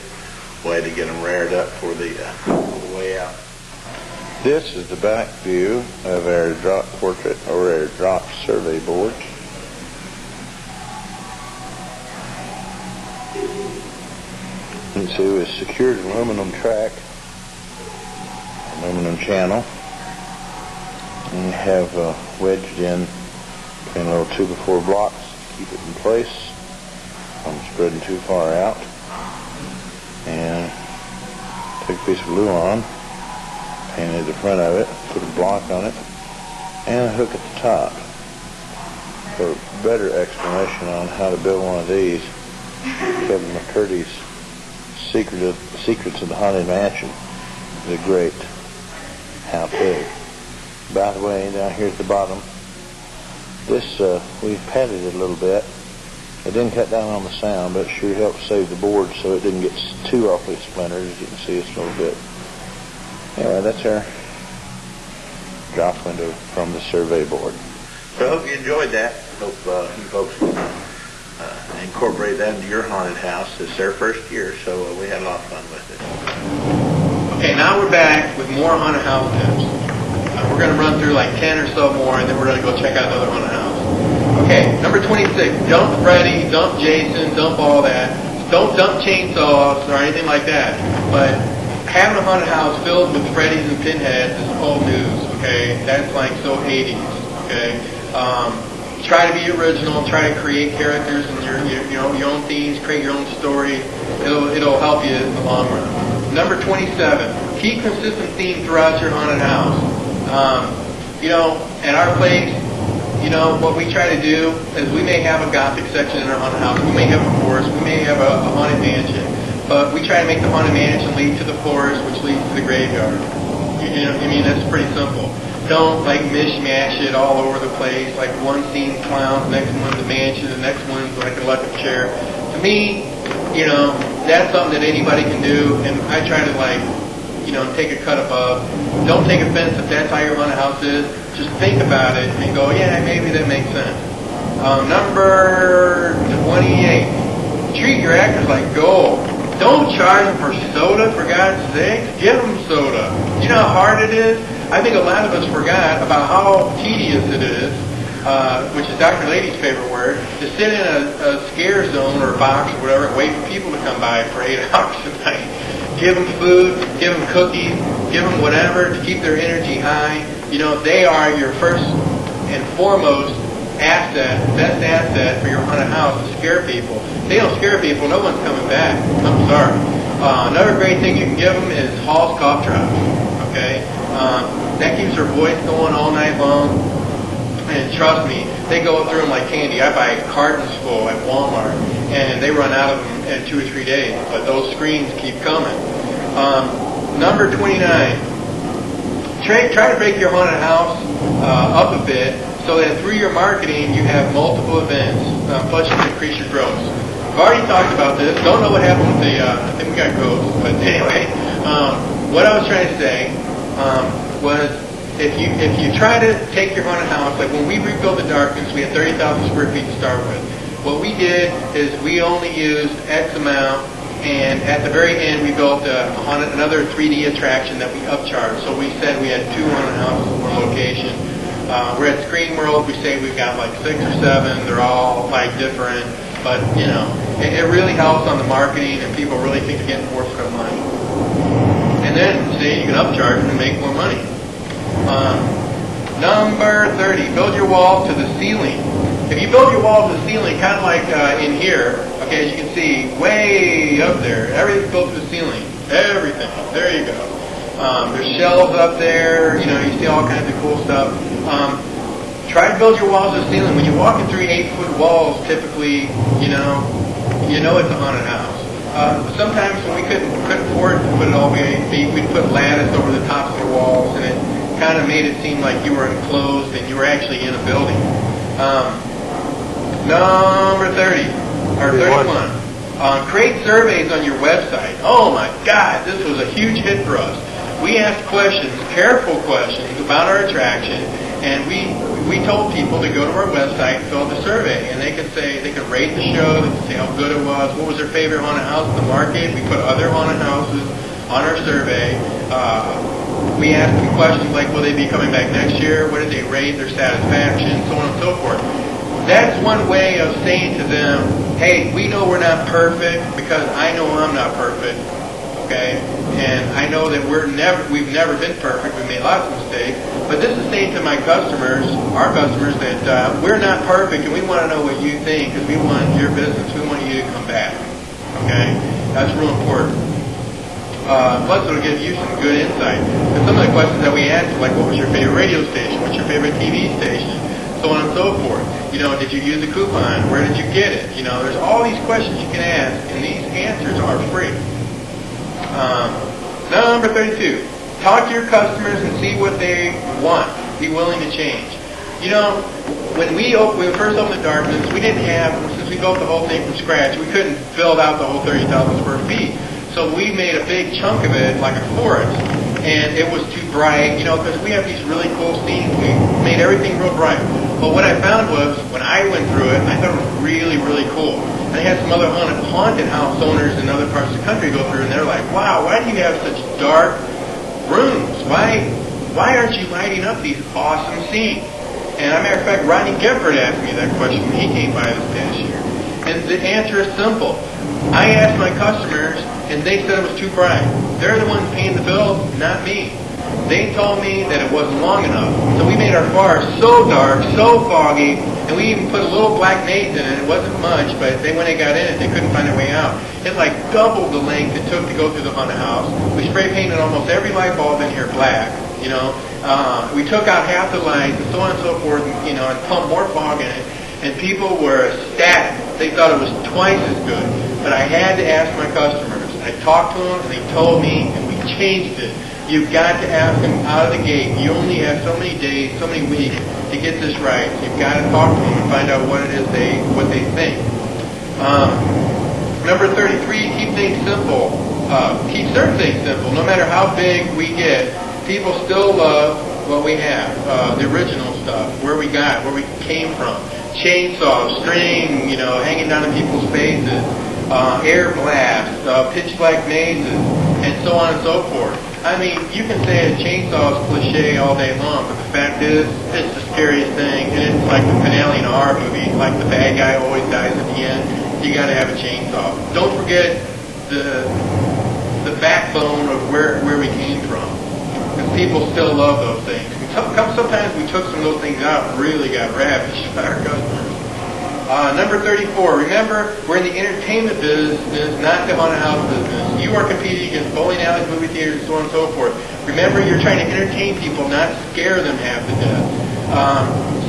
G: way to get them reared up for the way out. This is the back view of our drop portrait, or our drop survey board. You can see we secured an aluminum track, aluminum channel, and we have wedged in between little 2x4 blocks to keep it in place from spreading too far out. And take a piece of glue on, painted the front of it, put a block on it, and a hook at the top. For a better explanation on how to build one of these, Kevin McCurdy's Secrets of the Haunted Mansion is a great how-to. By the way, down here at the bottom, this we've padded it a little bit. It didn't cut down on the sound, but it sure helped save the board so it didn't get too awfully splintered. As you can see, it's a little bit. Anyway, that's our drop window from the survey board. So I hope you enjoyed that. Hope you folks can incorporate that into your haunted house. It's their first year, so we had a lot of fun with it.
C: Okay, now we're back with more haunted house tips. We're going to run through like 10 or so more, and then we're going to go check out another haunted house. Okay, number 26, dump Freddy, dump Jason, dump all that. Don't dump chainsaws or anything like that. But having a haunted house filled with Freddys and Pinheads is old news, okay? That's like so 80s, okay? Try to be original, try to create characters and your own themes, create your own story. It'll help you in the long run. Number 27, keep consistent theme throughout your haunted house. At our place, what we try to do is we may have a gothic section in our haunted house. We may have a forest. We may have a haunted mansion. But we try to make the haunted mansion lead to the forest, which leads to the graveyard. That's pretty simple. Don't mishmash it all over the place. Like one scene clowns, next one's a mansion, the next one's like an electric chair. To me, that's something that anybody can do, and I try to take a cut above. Don't take offense if that's how your haunted house is. Just think about it and go, yeah, maybe that makes sense. Number 28, treat your actors like gold. Don't charge them for soda, for God's sake. Give them soda. You know how hard it is? I think a lot of us forgot about how tedious it is, which is Dr. Lady's favorite word, to sit in a scare zone or a box or whatever and wait for people to come by for 8 hours a night. Give them food, give them cookies, give them whatever to keep their energy high. They are your first and foremost asset, best asset for your haunted house to scare people. If they don't scare people, no one's coming back. I'm sorry. Another great thing you can give them is Hall's cough drops. Okay? That keeps their voice going all night long. And trust me, they go through them like candy. I buy cartons full at Walmart, and they run out of them in 2 or 3 days. But those screens keep coming. Number 29. Try to break your haunted house up a bit so that through your marketing you have multiple events, plus you can increase your growth. I've already talked about this. Don't know what happened with the, I think we got ghosts, but anyway, what I was trying to say was if you try to take your haunted house, like when we rebuilt the Darkness, we had 30,000 square feet to start with. What we did is we only used X amount, and at the very end we built another 3D attraction that we upcharged. So we said we had 2 haunted houses in one location. We're at Screen World, we say we've got like 6 or 7, they're all like different, but you know, it really helps on the marketing and people really think they're getting more for their money. And then say you can upcharge and make more money. Number 30, build your wall to the ceiling. If you build your wall to the ceiling, kind of like in here, okay, as you can see, way up there, everything's built to the ceiling. Everything. There you go. There's shelves up there, you know, you see all kinds of cool stuff. Try to build your walls to the ceiling. When you're walking through 8-foot walls, typically, you know it's a haunted house. Sometimes when we couldn't afford to put it all the way 8 feet, we'd put lattice over the tops of the walls, and it kind of made it seem like you were enclosed and you were actually in a building. Number 30, or 31. Create surveys on your website. Oh my God, this was a huge hit for us. We asked questions, careful questions, about our attraction, and we told people to go to our website and fill out the survey, and they could rate the show, they could say how good it was, what was their favorite haunted house in the market. We put other haunted houses on our survey. We asked them questions like, will they be coming back next year? What did they rate their satisfaction? So on and so forth. That's one way of saying to them, hey, we know we're not perfect because I know I'm not perfect, okay? And I know that we've never been perfect. We've made lots of mistakes. But this is saying to my customers, our customers, that we're not perfect and we want to know what you think because we want your business. We want you to come back, okay? That's real important. Plus, it'll give you some good insight. And some of the questions that we asked, like, what was your favorite radio station? What's your favorite TV station? So on and so forth. You know, did you use a coupon? Where did you get it? You know, there's all these questions you can ask, and these answers are free. Number 32. Talk to your customers and see what they want. Be willing to change. You know, when we first opened the Darkness, we didn't have, since we built the whole thing from scratch, we couldn't build out the whole 30,000 square feet. So we made a big chunk of it like a forest, and it was too bright, you know, because we have these really cool scenes. We made everything real bright. But what I found was, when I went through it, I thought it was really, really cool. And I had some other haunted house owners in other parts of the country go through, and they're like, wow, why do you have such dark rooms? Why aren't you lighting up these awesome scenes? And as a matter of fact, Rodney Gifford asked me that question when he came by this past year. And the answer is simple. I asked my customers, and they said it was too bright. They're the ones paying the bill, not me. They told me that it wasn't long enough. So we made our forest so dark, so foggy, and we even put a little black maze in it. It wasn't much, but when they got in it, they couldn't find their way out. It like doubled the length it took to go through the haunted house. We spray painted almost every light bulb in here black, you know. We took out half the lights and so on and so forth, and, you know, and pumped more fog in it. And people were ecstatic. They thought it was twice as good. But I had to ask my customers. I talked to them, and they told me, and we changed it. You've got to ask them out of the gate. You only have so many days, so many weeks to get this right. You've got to talk to them and find out what it is what they think. Number 33, keep things simple. Keep certain things simple. No matter how big we get, people still love what we have. The original stuff, where we came from. Chainsaws, string, you know, hanging down in people's faces, air blasts, pitch black mazes, and so on and so forth. I mean, you can say a chainsaw is cliche all day long, but the fact is, it's the scariest thing, and it's like the finale in a horror movie. Like the bad guy always dies at the end. You got to have a chainsaw. Don't forget the backbone of where we came from, because people still love those things. Sometimes we took some of those things out and really got ravished by our customers. Number 34, remember, we're in the entertainment business, not the haunted house business. You are competing against bowling alleys, movie theaters, and so on and so forth. Remember, you're trying to entertain people, not scare them half to death.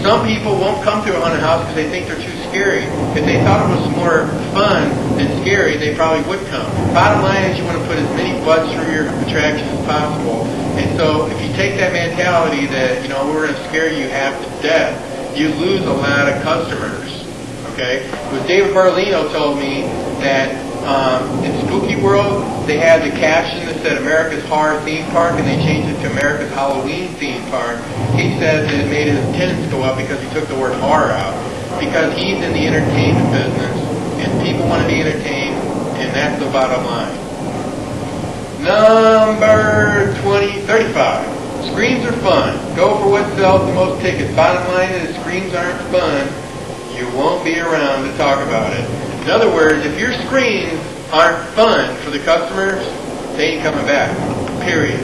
C: Some people won't come to a haunted house because they think they're too scary. If they thought it was more fun than scary, they probably would come. Bottom line is you want to put as many butts through your attraction as possible. And so if you take that mentality that, we're going to scare you half to death, you lose a lot of customers. Okay? It was David Barlino told me that in Spooky World, they had the caption that said America's Horror Theme Park, and they changed it to America's Halloween Theme Park. He says that it made his attendance go up because he took the word horror out. Because he's in the entertainment business, and people want to be entertained, and that's the bottom line. Number 35. Screams are fun. Go for what sells the most tickets. Bottom line is screams aren't fun. You won't be around to talk about it. In other words, if your screams aren't fun for the customers, they ain't coming back. Period.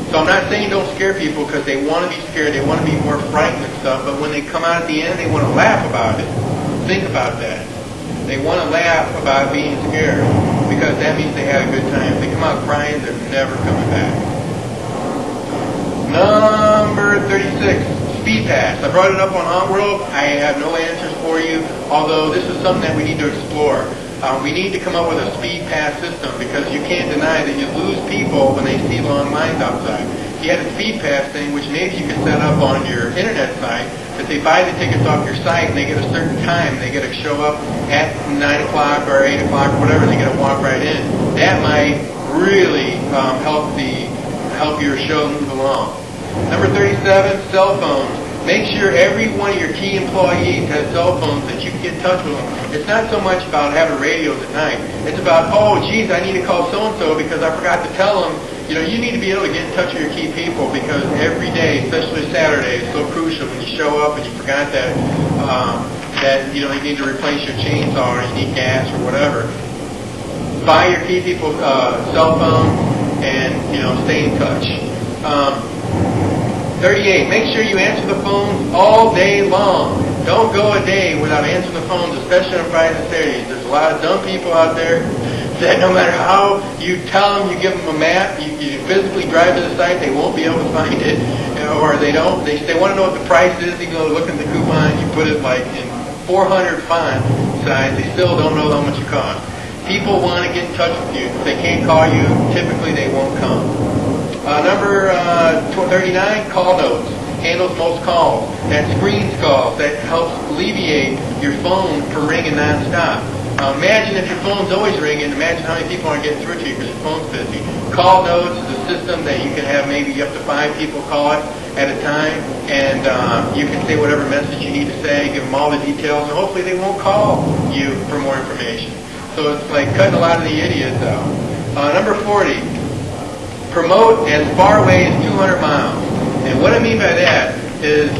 C: So I'm not saying don't scare people because they want to be scared, they want to be more frightened and stuff, but when they come out at the end, they want to laugh about it. Think about that. They want to laugh about being scared because that means they had a good time. If they come out crying, they're never coming back. Number 36. Speed Pass. I brought it up on Hauntworld. I have no answers for you, although this is something that we need to explore. We need to come up with a speed pass system because you can't deny that you lose people when they see long lines outside. If you had a speed pass thing, which maybe you could set up on your internet site, that they buy the tickets off your site and they get a certain time. They get to show up at 9 o'clock or 8 o'clock, whatever, and they get to walk right in. That might really help your show move along. Number 37, cell phones. Make sure every one of your key employees has cell phones that you can get in touch with them. It's not so much about having radios at night. It's about, oh, geez, I need to call so-and-so because I forgot to tell them. You need to be able to get in touch with your key people because every day, especially Saturday, is so crucial when you show up and you forgot that you need to replace your chainsaw or you need gas or whatever. Buy your key people cell phone and, stay in touch. 38. Make sure you answer the phones all day long. Don't go a day without answering the phones, especially on Fridays and Saturdays. There's a lot of dumb people out there that no matter how you tell them, you give them a map, you physically drive to the site, they won't be able to find it, or they don't. They want to know what the price is. You go look at the coupon, you put it like in 400 font size, they still don't know how much it costs. People want to get in touch with you. If they can't call you, typically they won't come. Number 39, call notes. Handles most calls. That screens calls. That helps alleviate your phone from ringing nonstop. Imagine if your phone's always ringing. Imagine how many people aren't getting through to you because your phone's busy. Call notes is a system that you can have maybe up to 5 people call it at a time, and you can say whatever message you need to say, give them all the details, and hopefully they won't call you for more information. So it's like cutting a lot of the idiots out. Number 40. Promote as far away as 200 miles. And what I mean by that is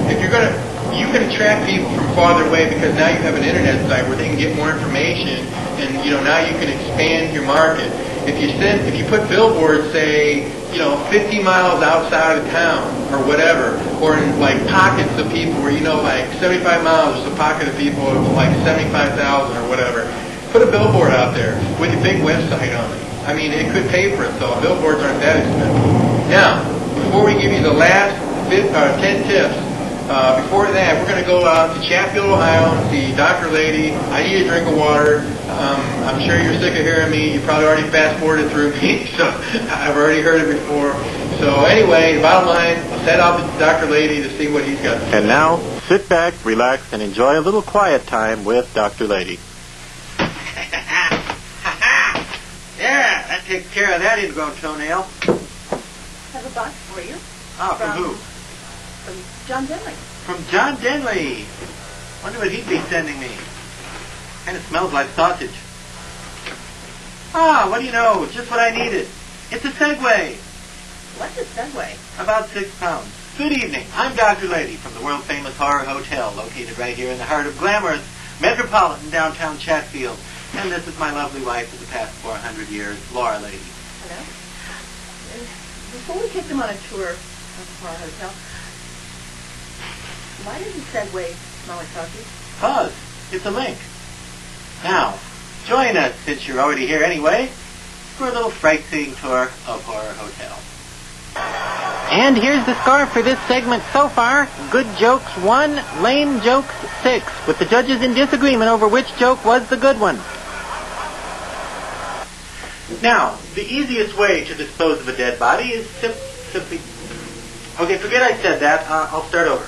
C: if you can attract people from farther away because now you have an internet site where they can get more information and now you can expand your market. If you put billboards, say, 50 miles outside of town or whatever, or in like pockets of people where like 75 miles there's a pocket of people of like 75,000 or whatever. Put a billboard out there with a big website on it. I mean, it could pay for itself. Billboards aren't that expensive. Now, before we give you the last 10 tips, before that, we're going to go out to Chatfield, Ohio, and see Dr. Lady. I need a drink of water. I'm sure you're sick of hearing me. You probably already fast-forwarded through me, so I've already heard it before. So anyway, the bottom line, let's head out to Dr. Lady to see what he's got.
H: And now, sit back, relax, and enjoy a little quiet time with Dr. Lady.
I: Yeah, that takes care of that ingrown toenail.
A: I have a box for you.
I: Oh, from who?
A: From John Denley.
I: From John Denley. Wonder what he'd be sending me. Kind of smells like sausage. Ah, what do you know? Just what I needed. It's a Segway.
A: What's a Segway?
I: About 6 pounds. Good evening. I'm Dr. Lady from the world-famous Horror Hotel, located right here in the heart of glamorous metropolitan downtown Chatfield. And this is my lovely wife for the past 400 years, Laura Lady.
A: Hello. Before we take them on a tour of the Horror Hotel, why does the Segway smell like sausage?
I: Because it's a link. Now, join us, since you're already here anyway, for a little fright-seeing tour of Horror Hotel. And here's the score for this segment so far. Good jokes 1, lame jokes 6, with the judges in disagreement over which joke was the good one. Now, the easiest way to dispose of a dead body is simply... Okay, forget I said that. I'll start over.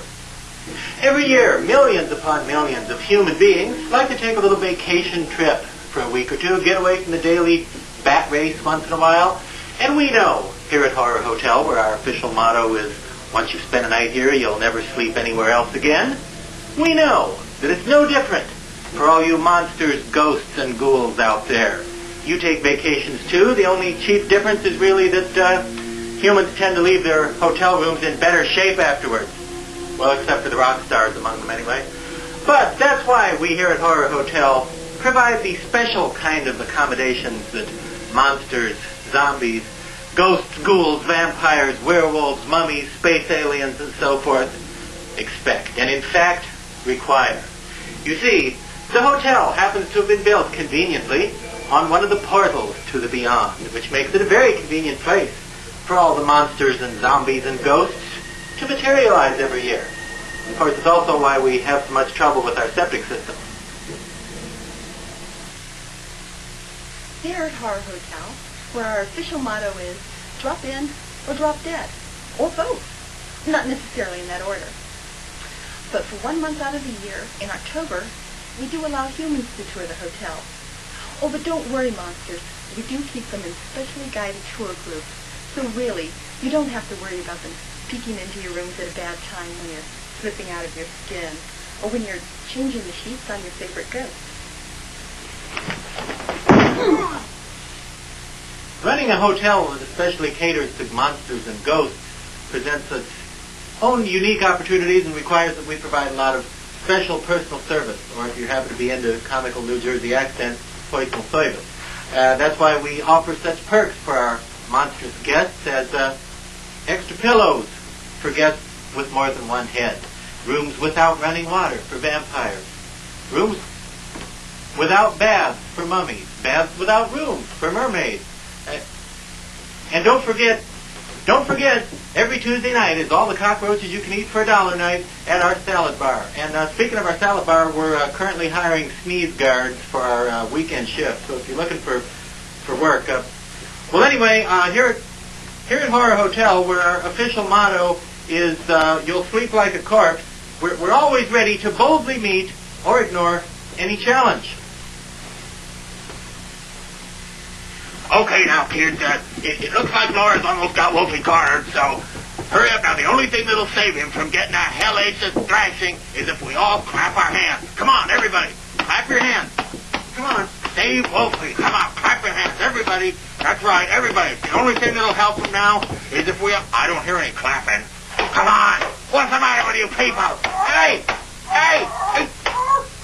I: Every year, millions upon millions of human beings like to take a little vacation trip for a week or two, get away from the daily bat race once in a while. And we know, here at Horror Hotel, where our official motto is, once you spend a night here, you'll never sleep anywhere else again, we know that it's no different for all you monsters, ghosts, and ghouls out there. You take vacations too. The only chief difference is really that humans tend to leave their hotel rooms in better shape afterwards. Well, except for the rock stars among them anyway. But that's why we here at Horror Hotel provide the special kind of accommodations that monsters, zombies, ghosts, ghouls, vampires, werewolves, mummies, space aliens, and so forth expect, and in fact require. You see, the hotel happens to have been built conveniently on one of the portals to the beyond, which makes it a very convenient place for all the monsters and zombies and ghosts to materialize every year. Of course, it's also why we have so much trouble with our septic system.
A: Here at Horror Hotel, where our official motto is drop in or drop dead, or both. Not necessarily in that order. But for 1 month out of the year, in October, we do allow humans to tour the hotel. Oh, but don't worry, monsters. We do keep them in specially guided tour groups. So really, you don't have to worry about them peeking into your rooms at a bad time when you're slipping out of your skin, or when you're changing the sheets on your favorite ghost.
I: Running a hotel that especially caters to monsters and ghosts presents its own unique opportunities and requires that we provide a lot of special personal service, or if you happen to be into comical New Jersey accent, personal service. That's why we offer such perks for our monstrous guests as extra pillows for guests with more than one head, rooms without running water for vampires, rooms without baths for mummies, baths without rooms for mermaids. And don't forget, every Tuesday night is all the cockroaches you can eat for $1 night at our salad bar. And speaking of our salad bar, we're currently hiring sneeze guards for our weekend shift. So if you're looking for work, well, anyway, here at Horror Hotel, where our official motto is "You'll sleep like a corpse," we're always ready to boldly meet or ignore any challenge.
D: Okay, now, kids, it looks like Laura's almost got Wolfie cornered, so hurry up now. The only thing that'll save him from getting that hellacious thrashing is if we all clap our hands. Come on, everybody, clap your hands. Come on, save Wolfie. Come on, clap your hands, everybody. That's right, everybody. The only thing that'll help him now is if we... I don't hear any clapping. Come on. What's the matter with you people? Hey!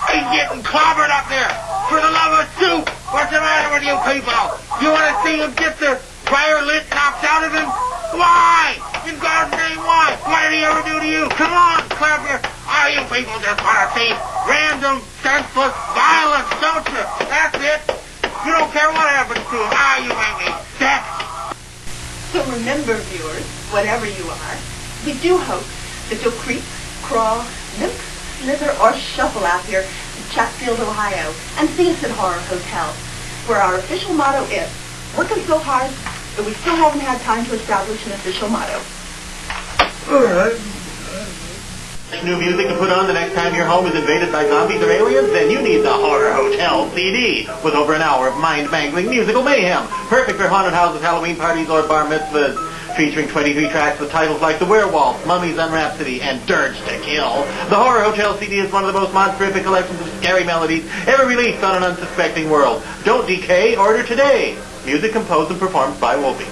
D: He's getting clobbered up there. For the love of soup, what's the matter with you people? You want to see him get the fire lit knocked out of him? Why? In God's name, why? What did he ever do to you? Come on, clap your... Oh, you people just want to see random, senseless violence, don't you? That's it. You don't care what happens to him. Ah, you make me sick.
A: So remember, viewers, whatever you are, we do hope that you'll creep, crawl, limp, slither, or shuffle out here to Chatfield, Ohio, and see us at Horror Hotel, where our official motto is, working so hard that we still haven't had time to establish an official motto.
F: All right.
I: New music to put on the next time your home is invaded by zombies or aliens? Then you need the Horror Hotel CD, with over an hour of mind-mangling musical mayhem. Perfect for haunted houses, Halloween parties, or bar mitzvahs. Featuring 23 tracks with titles like The Werewolf, Mummies on Rhapsody, and Dirge to Kill. The Horror Hotel CD is one of the most monstrific collections of scary melodies ever released on an unsuspecting world. Don't decay, order today. Music composed and performed by Wolfie.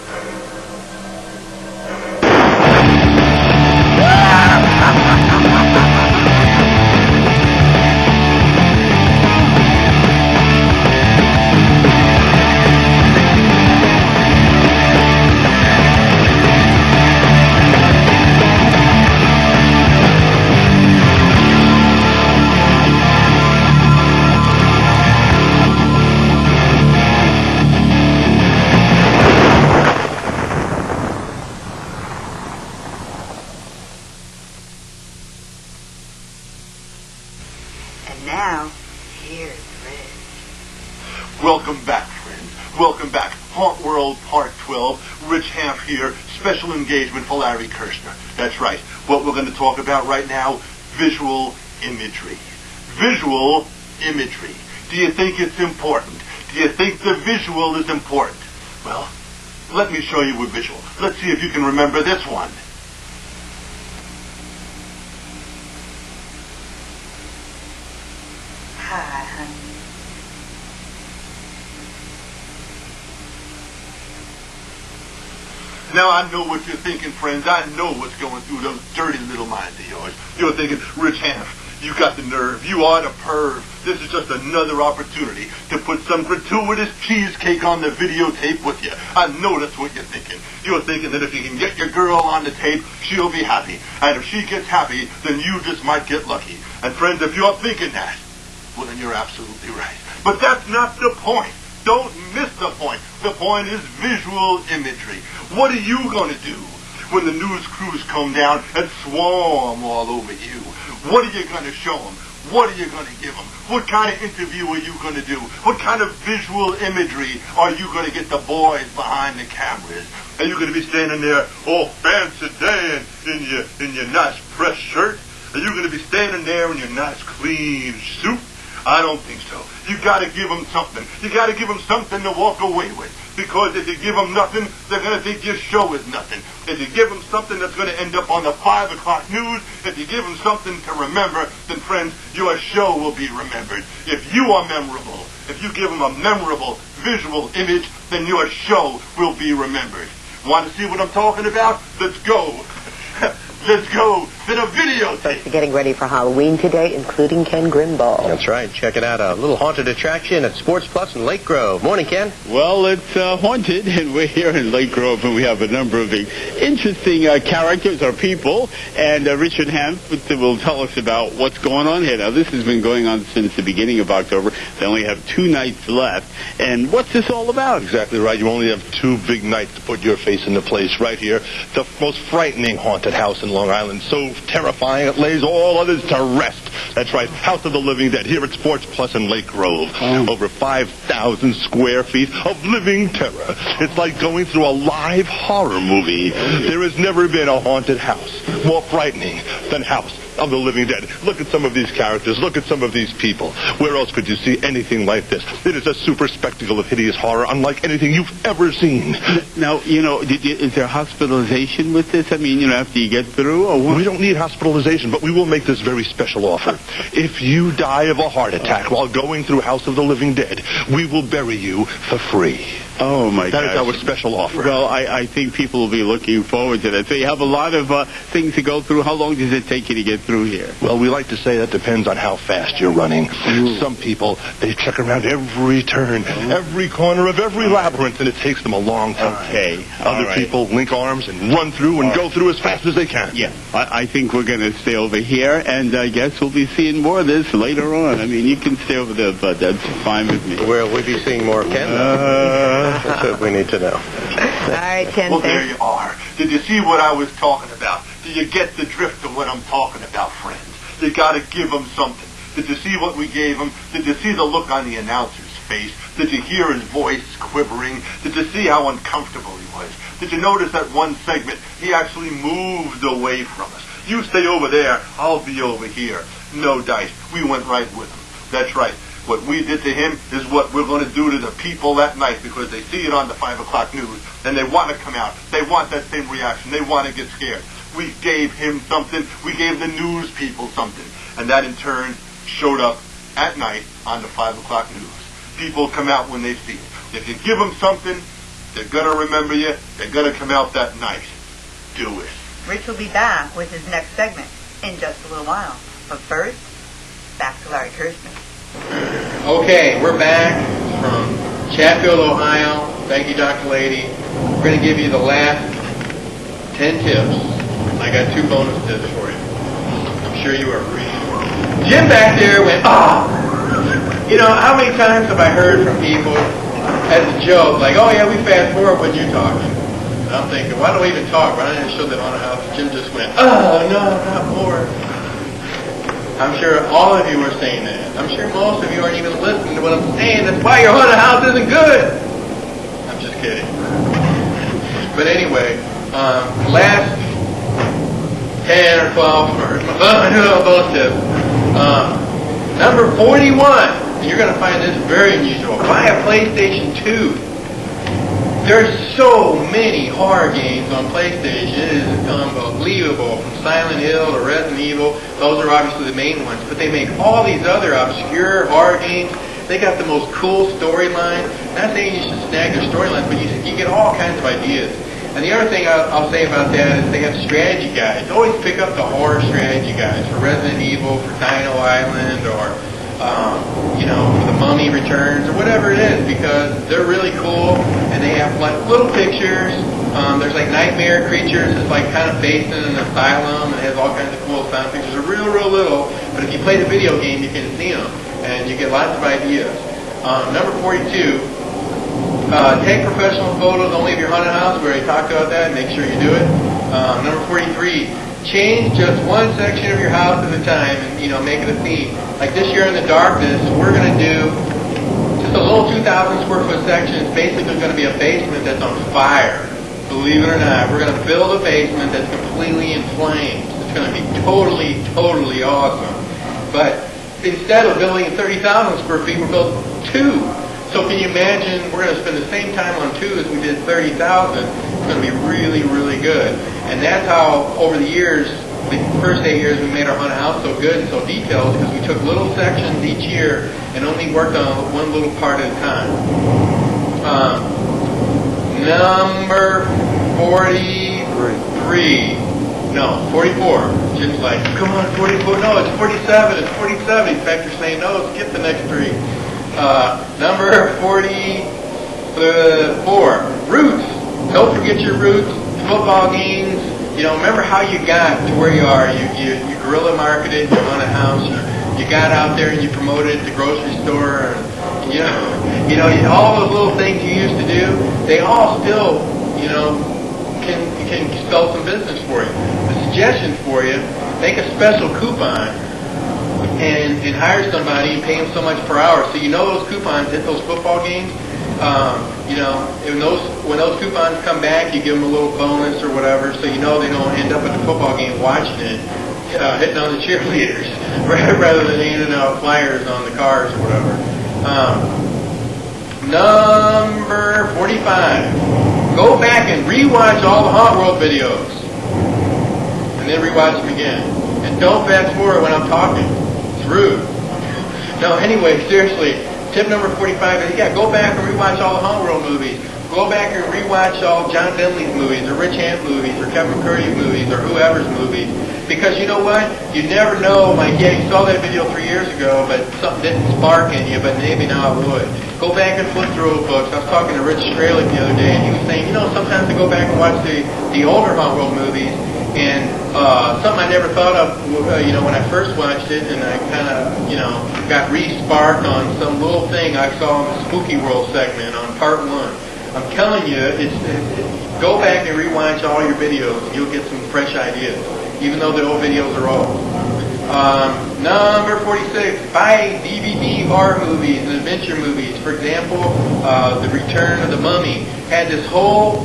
D: Part 12. Rich Half here, special engagement for Larry Kirshner. That's right. What we're going to talk about right now, visual imagery. Visual imagery. Do you think it's important? Do you think the visual is important? Well, let me show you a visual. Let's see if you can remember this one.
A: Hi, honey.
D: Now I know what you're thinking, friends. I know what's going through those dirty little minds of yours. You're thinking, Rich Half, you got the nerve. You are the perv. This is just another opportunity to put some gratuitous cheesecake on the videotape with you. I know that's what you're thinking. You're thinking that if you can get your girl on the tape, she'll be happy. And if she gets happy, then you just might get lucky. And friends, if you're thinking that, well, then you're absolutely right. But that's not the point. Don't miss the point. The point is visual imagery. What are you going to do when the news crews come down and swarm all over you? What are you going to show them? What are you going to give them? What kind of interview are you going to do? What kind of visual imagery are you going to get the boys behind the cameras? Are you going to be standing there all fancy day in your nice pressed shirt? Are you going to be standing there in your nice clean suit? I don't think so. You got to give them something. You got to give them something to walk away with. Because if you give them nothing, they're going to think your show is nothing. If you give them something that's going to end up on the 5 o'clock news, if you give them something to remember, then friends, your show will be remembered. If you are memorable, if you give them a memorable visual image, then your show will be remembered. Want to see what I'm talking about? Let's go. Let's go to the videotape.
J: Folks are getting ready for Halloween today, including Ken Grimball.
H: That's right. Check it out. A little haunted attraction at Sports Plus in Lake Grove. Morning, Ken.
K: Well, it's haunted, and we're here in Lake Grove, and we have a number of interesting characters or people. And Richard Hanf will tell us about what's going on here. Now, this has been going on since the beginning of October. They only have 2 nights left. And what's this all about?
L: Exactly right. You only have 2 big nights to put your face into place right here. The most frightening haunted house in Long Island. So terrifying it lays all others to rest. That's right. House of the Living Dead here at Sports Plus in Lake Grove. Over 5,000 square feet of living terror. It's like going through a live horror movie. There has never been a haunted house more frightening than House of the Living Dead. Look at some of these characters. Look at some of these people. Where else could you see anything like this? It is a super spectacle of hideous horror unlike anything you've ever seen.
K: Now, is there hospitalization with this? I mean, after you get through, or what?
L: We don't need hospitalization, but we will make this very special offer. If you die of a heart attack while going through House of the Living Dead, we will bury you for free.
K: Oh, my God.
L: That is our special offer.
K: Well, I think people will be looking forward to that. So you have a lot of things to go through. How long does it take you to get through here?
L: Well, we like to say that depends on how fast you're running. Some people, they check around every turn, every corner of every labyrinth, and it takes them a long time.
K: Okay.
L: Other people link arms and run through and go through as fast as they can.
K: Yeah. I think we're going to stay over here, and I guess we'll be seeing more of this later on. I mean, you can stay over there, but that's fine with me.
H: Will we be seeing more of Ken? That's what we need to know.
J: All right, Ken.
D: Well, there you are. Did you see what I was talking about? Do you get the drift of what I'm talking about, friends? You got to give them something. Did you see what we gave him? Did you see the look on the announcer's face? Did you hear his voice quivering? Did you see how uncomfortable he was? Did you notice that one segment, he actually moved away from us? You stay over there, I'll be over here. No dice. We went right with him. That's right. What we did to him is what we're going to do to the people that night because they see it on the 5 o'clock news and they want to come out. They want that same reaction. They want to get scared. We gave him something. We gave the news people something. And that in turn showed up at night on the 5 o'clock news. People come out when they see it. If you give them something, they're going to remember you. They're going to come out that night. Do it.
M: Rich will be back with his next segment in just a little while. But first, back to Larry Kirshner.
C: Okay, we're back from Chatfield, Ohio. Thank you, Dr. Lady. We're going to give you the last 10 tips. I got 2 bonus tips for you. I'm sure you are appreciative. Jim back there went, how many times have I heard from people as a joke, like, oh yeah, we fast forward when you're talking. And I'm thinking, why don't we even talk? Why don't I show them on a house? Jim just went, oh no, not more. I'm sure all of you are saying that. I'm sure most of you aren't even listening to what I'm saying. That's why your haunted house isn't good. I'm just kidding. But anyway, last 10 or 12, or bonus tip. Number 41, and you're going to find this very unusual. Buy a PlayStation 2. There's so many horror games on PlayStation. It is unbelievable. From Silent Hill to Resident Evil, those are obviously the main ones. But they make all these other obscure horror games. They got the most cool storylines. Not saying you should snag their storylines, but you get all kinds of ideas. And the other thing I'll say about that is they have strategy guides. Always pick up the horror strategy guides for Resident Evil, for Dino Island, or for The Mummy Returns, or whatever it is, because they're really cool, and they have like little pictures. There's like nightmare creatures. It's like kind of based in an asylum, and it has all kinds of cool sound pictures. They're real, real little, but if you play the video game, you can see them, and you get lots of ideas. Number 42. Take professional photos only of your haunted house. We already talked about that. Make sure you do it. Number 43. Change just one section of your house at a time and, make it a theme. Like this year in the darkness, we're going to do just a little 2,000 square foot section. It's basically going to be a basement that's on fire. Believe it or not, we're going to build a basement that's completely in flames. It's going to be totally, totally awesome. But instead of building 30,000 square feet, we're building 2. So can you imagine, we're going to spend the same time on 2 as we did 30,000. It's going to be really, really good. And that's how, over the years, the first 8 years, we made our haunted house so good and so detailed, because we took little sections each year and only worked on one little part at a time. Number 43. No, 44. Jim's like, come on, 44. No, it's 47. It's 47. In fact, you're saying, no, skip the next 3. Number 44. Roots. Don't forget your roots. Football games. Remember how you got to where you are. You guerrilla marketed your haunted house. You got out there and you promoted it at the grocery store. And, all those little things you used to do, they all still, can spell some business for you. The suggestion for you, make a special coupon and hire somebody and pay them so much per hour. So those coupons hit those football games. When those coupons come back, you give them a little bonus or whatever, so they don't end up at the football game watching it, hitting on the cheerleaders, rather than handing out flyers on the cars or whatever. Number 45. Go back and rewatch all the Hauntworld videos, and then rewatch them again. And don't fast forward when I'm talking. It's rude. No, anyway, seriously. Tip number 45 is, go back and rewatch all the Hauntworld movies. Go back and rewatch all John Denley's movies, or Rich Hand movies, or Kevin McCurdy's movies, or whoever's movies. Because you know what? You never know. Like, you saw that video 3 years ago, but something didn't spark in you, but maybe now it would. Go back and flip through old books. I was talking to Rich Strelick the other day, and he was saying, sometimes I go back and watch the older Hauntworld movies, and something I never thought of, when I first watched it, and I kind of, got re-sparked on some little thing I saw in the Spooky World segment on part 1. I'm telling you, go back and rewatch all your videos, and you'll get some fresh ideas, even though the old videos are old. Number 46, buy DVD horror movies and adventure movies. For example, The Return of the Mummy had this whole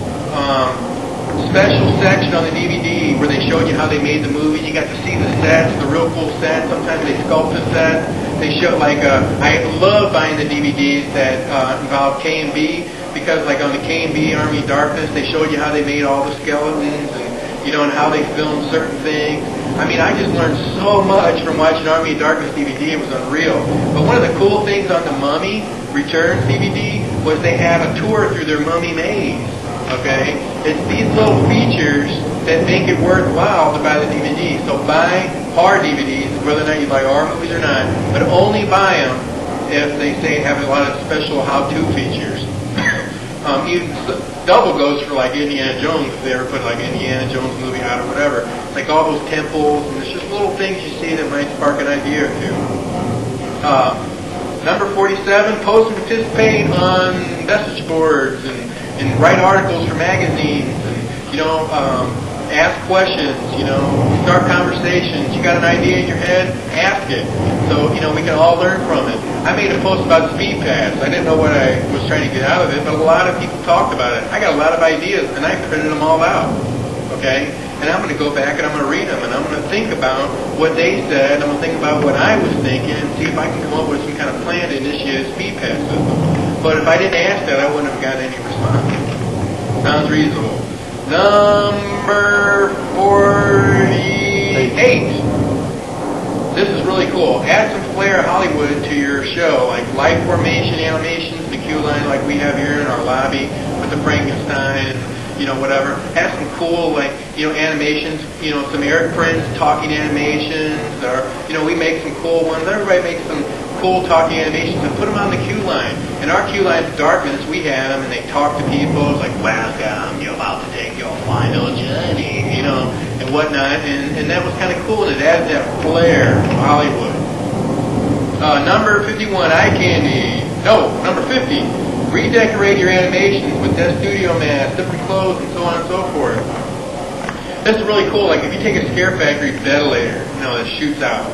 C: special section on the DVD where they showed you how they made the movie. You got to see the sets, the real cool sets. Sometimes they sculpted sets. They showed I love buying the DVDs that involve K&B, because like on the K&B Army of Darkness, they showed you how they made all the skeletons and and how they filmed certain things. I mean, I just learned so much from watching Army of Darkness DVD. It was unreal. But one of the cool things on the Mummy Returns DVD was they had a tour through their mummy maze. Okay? It's these little features that make it worthwhile to buy the DVD. So buy horror DVDs, whether or not you buy horror movies or not, but only buy them if they say have a lot of special how-to features. Even double goes for like Indiana Jones, if they ever put like Indiana Jones movie out or whatever. Like all those temples, and there's just little things you see that might spark an idea or two. Number 47, post and participate on message boards and write articles for magazines, and ask questions, start conversations. You got an idea in your head, ask it. So, we can all learn from it. I made a post about Speed Pass. I didn't know what I was trying to get out of it, but a lot of people talked about it. I got a lot of ideas, and I printed them all out. Okay? And I'm going to go back and I'm going to read them, and I'm going to think about what they said. I'm going to think about what I was thinking, and see if I can come up with some kind of plan to initiate a Speed Pass system. But if I didn't ask that, I wouldn't have gotten any response. Sounds reasonable. Number 48. This is really cool. Add some flair Hollywood to your show, like live formation animations, the queue line like we have here in our lobby with the Frankenstein, whatever. Have some cool, animations, some Eric Prince talking animations, or, we make some cool ones. Everybody makes some cool talking animations and put them on the queue line. And our queue line at Dartmouth, we had them, and they talk to people. It's like, welcome, you're about to take your final journey, and whatnot. And that was kind of cool, and it added that flair of Hollywood. Number 51, eye candy. No, number 50. Redecorate your animations with that studio mask, different clothes, and so on and so forth. This is really cool. Like if you take a Scare Factory ventilator, that shoots out.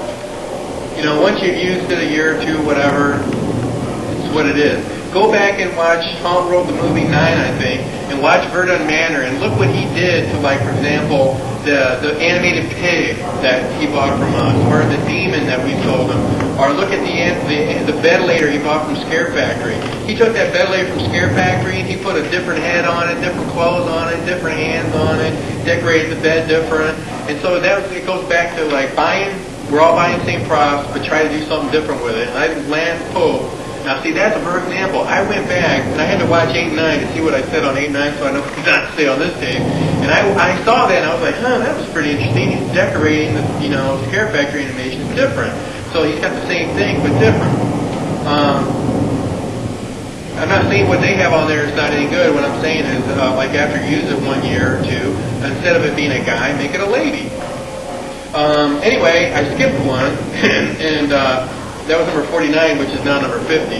C: Once you've used it a year or two, whatever, it's what it is. Go back and watch Hauntworld The Movie 9, I think, and watch Verdun Manor, and look what he did to, for example, the animated pig that he bought from us, or the demon that we sold him, or look at the ventilator he bought from Scare Factory. He took that ventilator from Scare Factory and he put a different head on it, different clothes on it, different hands on it, decorated the bed different, and so it goes back to buying. We're all buying the same props, but try to do something different with it. And I think Lance Pope. Now, see, that's a perfect example. I went back, and I had to watch 8 and 9 to see what I said on 8 and 9, so I know what not to say on this tape. And I saw that, and I was like, that was pretty interesting. He's decorating the, Scare Factory animation is different. So he's got the same thing, but different. I'm not saying what they have on there is not any good. What I'm saying is, after you use it 1 year or two, instead of it being a guy, make it a lady. Anyway, I skipped one, and that was number 49, which is now number 50.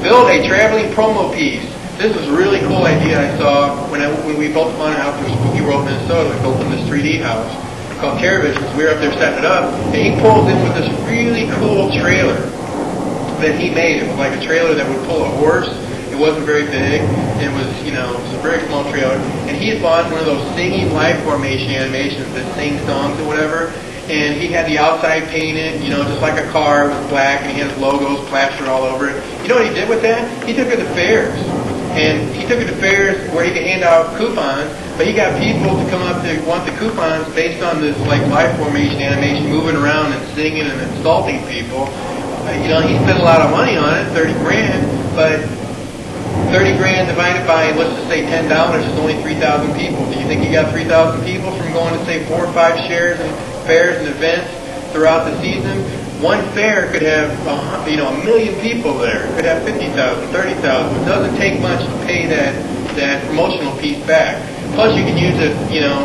C: Build a traveling promo piece. This was a really cool idea I saw when we built one out through Spooky World, Minnesota. We built in this 3D house called Terrorvisions. We were up there setting it up, and he pulled in with this really cool trailer that he made. It was like a trailer that would pull a horse. It wasn't very big. It was, it was a very small trailer. And he had bought one of those singing live formation animations that sing songs or whatever. And he had the outside painted, just like a car with black, and he had his logos plastered all over it. You know what he did with that? He took it to fairs. And he took it to fairs where he could hand out coupons, but he got people to come up to want the coupons based on this live formation animation, moving around and singing and insulting people. He spent a lot of money on it, 30 grand, but 30 grand divided by, let's just say $10 is only 3,000 people. Do you think you got 3,000 people from going to, say, 4 or 5 shares and fairs and events throughout the season? One fair could have, a million people there. It could have 50,000, 30,000. It doesn't take much to pay that promotional piece back. Plus, you can use it,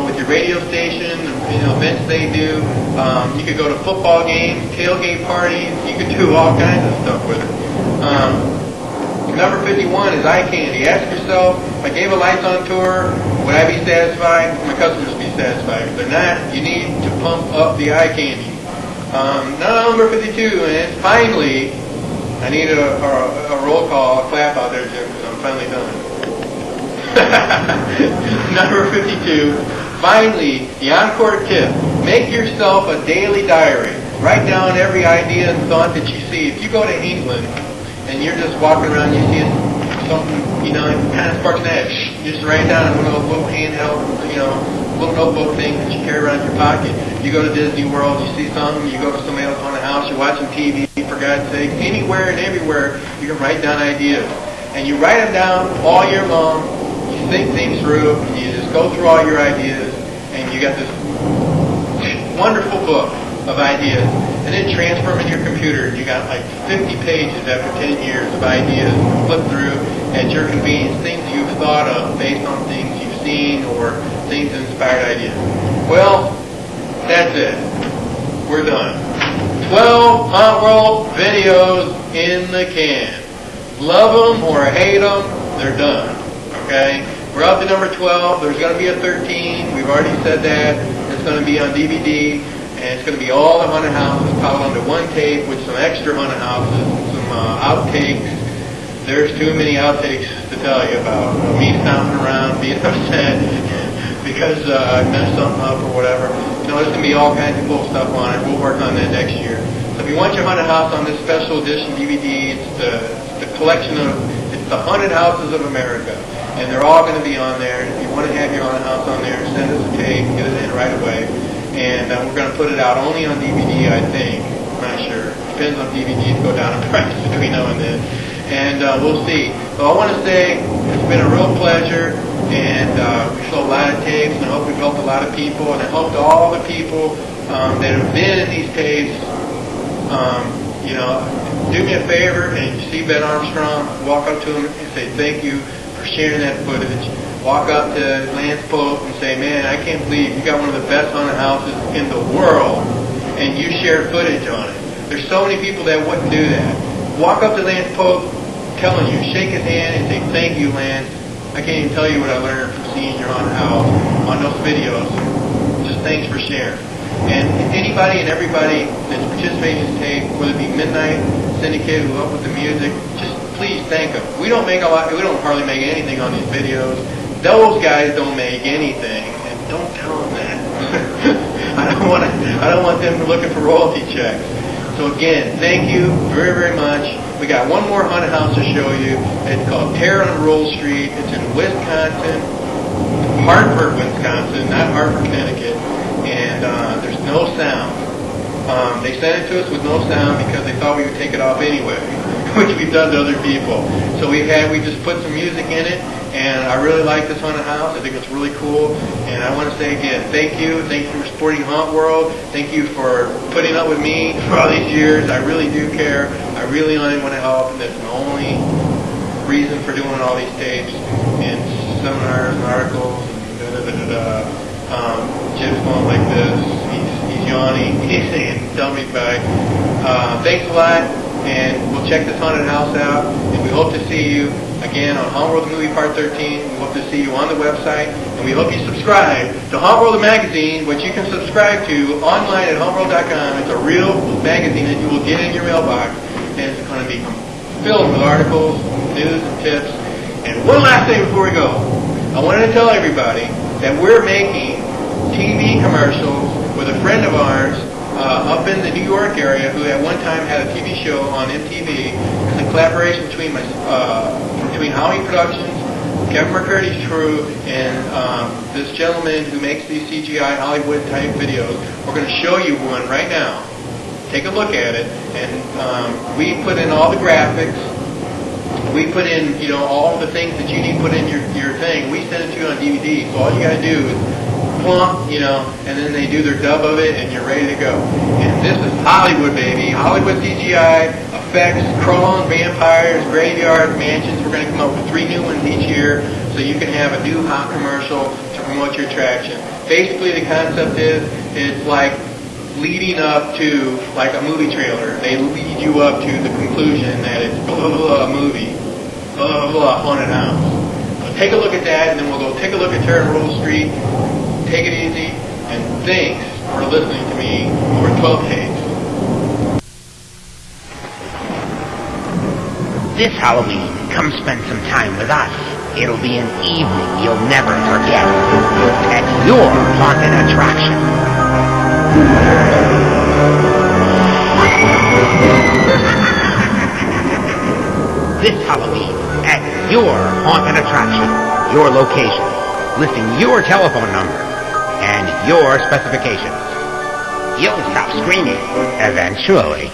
C: with your radio station, events they do. You could go to football games, tailgate parties. You could do all kinds of stuff with it. Number 51 is eye candy. Ask yourself, if I gave a lights on tour, would I be satisfied? Would my customers be satisfied? If they're not, you need to pump up the eye candy. Number 52, and finally, I need a roll call, a clap out there, Jim, because I'm finally done. Number 52, finally, the encore tip. Make yourself a daily diary. Write down every idea and thought that you see. If you go to England, and you're just walking around, you see something, it kind of sparks an edge. You just write it down in one of those little handheld, little notebook things that you carry around in your pocket. You go to Disney World, you see something, you go to somebody else on the house, you're watching TV, for God's sake. Anywhere and everywhere, you can write down ideas. And you write them down all year long, you think things through, and you just go through all your ideas, and you got this wonderful book of ideas, and then transfer them in your computer. You got 50 pages after 10 years of ideas to flip through at your convenience, things you've thought of based on things you've seen or things that inspired ideas. Well, that's it. We're done. 12 Hauntworld videos in the can. Love them or hate them, they're done. Okay? We're up to number 12. There's going to be a 13. We've already said that. It's going to be on DVD, and it's going to be all the haunted houses piled onto one tape with some extra haunted houses, some outtakes. There's too many outtakes to tell you about. Me stomping around, being upset because I messed something up or whatever. There's going to be all kinds of cool stuff on it. We'll work on that next year. So if you want your haunted house on this special edition DVD, it's the collection of, it's the Haunted Houses of America. And they're all going to be on there. If you want to have your haunted house on there, send us a tape, get it in right away. And we're going to put it out only on DVD, I think. I'm not sure. Depends on DVDs go down in price between now and then. And we'll see. So I want to say it's been a real pleasure. And we sold a lot of tapes, and I hope we've helped a lot of people. And I hope to all the people that have been in these tapes, do me a favor and see Ben Armstrong, walk up to him and say thank you for sharing that footage. Walk up to Lance Pope and say, man, I can't believe you got one of the best haunted houses in the world, and you shared footage on it. There's so many people that wouldn't do that. Walk up to Lance Pope, telling you, shake his hand and say thank you, Lance. I can't even tell you what I learned from seeing your haunted house on those videos. Just thanks for sharing. And anybody and everybody that's participating in this tape, whether it be Midnight Syndicate who helped with the music, just please thank them. We don't hardly make anything on these videos. Those guys don't make anything, and don't tell them that. I don't want them looking for royalty checks. So again, thank you very, very much. We got one more haunted house to show you. It's called Terror on Roll Street. It's in Wisconsin, Hartford, Wisconsin, not Hartford, Connecticut. And there's no sound. They sent it to us with no sound because they thought we would take it off anyway, which we've done to other people. So we just put some music in it, and I really like this haunted house. I think it's really cool. And I want to say again, thank you. Thank you for supporting Hauntworld. Thank you for putting up with me for all these years. I really do care. I really only want to help, and that's the only reason for doing all these tapes and seminars and articles and Jim's going like this. He's yawning. He's saying, tell me bye. Thanks a lot, and we'll check this haunted house out, and we hope to see you again on Hauntworld The Movie Part 13. We hope to see you on the website, and we hope you subscribe to Hauntworld the Magazine, which you can subscribe to online at hauntworld.com. It's a real magazine that you will get in your mailbox, and it's going to be filled with articles, news, and tips. And one last thing before we go. I wanted to tell everybody that we're making TV commercials with a friend of ours up in the New York area who at one time had a TV show on MTV. It's a collaboration between Howie Productions, Kevin McCurdy's crew, and this gentleman who makes these CGI Hollywood type videos. We're going to show you one right now. Take a look at it, and we put in all the graphics. We put in, all the things that you need to put in your thing. We send it to you on DVD, so all you got to do is plump, and then they do their dub of it, and you're ready to go. And this is Hollywood, baby. Hollywood CGI, effects, crawling vampires, graveyards, mansions. We're going to come up with 3 new ones each year, so you can have a new hot commercial to promote your attraction. Basically, the concept is, it's like leading up to, like a movie trailer. They lead you up to the conclusion that it's blah, blah, blah, movie, blah, blah, blah, haunted house. So take a look at that, and then we'll go take a look at Terror on Roll Street. Take it easy, and thanks for listening to me over 12 tapes.
N: This Halloween, come spend some time with us. It'll be an evening you'll never forget at your haunted attraction. This Halloween, at your haunted attraction, your location, listing your telephone number and your specifications. You'll stop screaming eventually.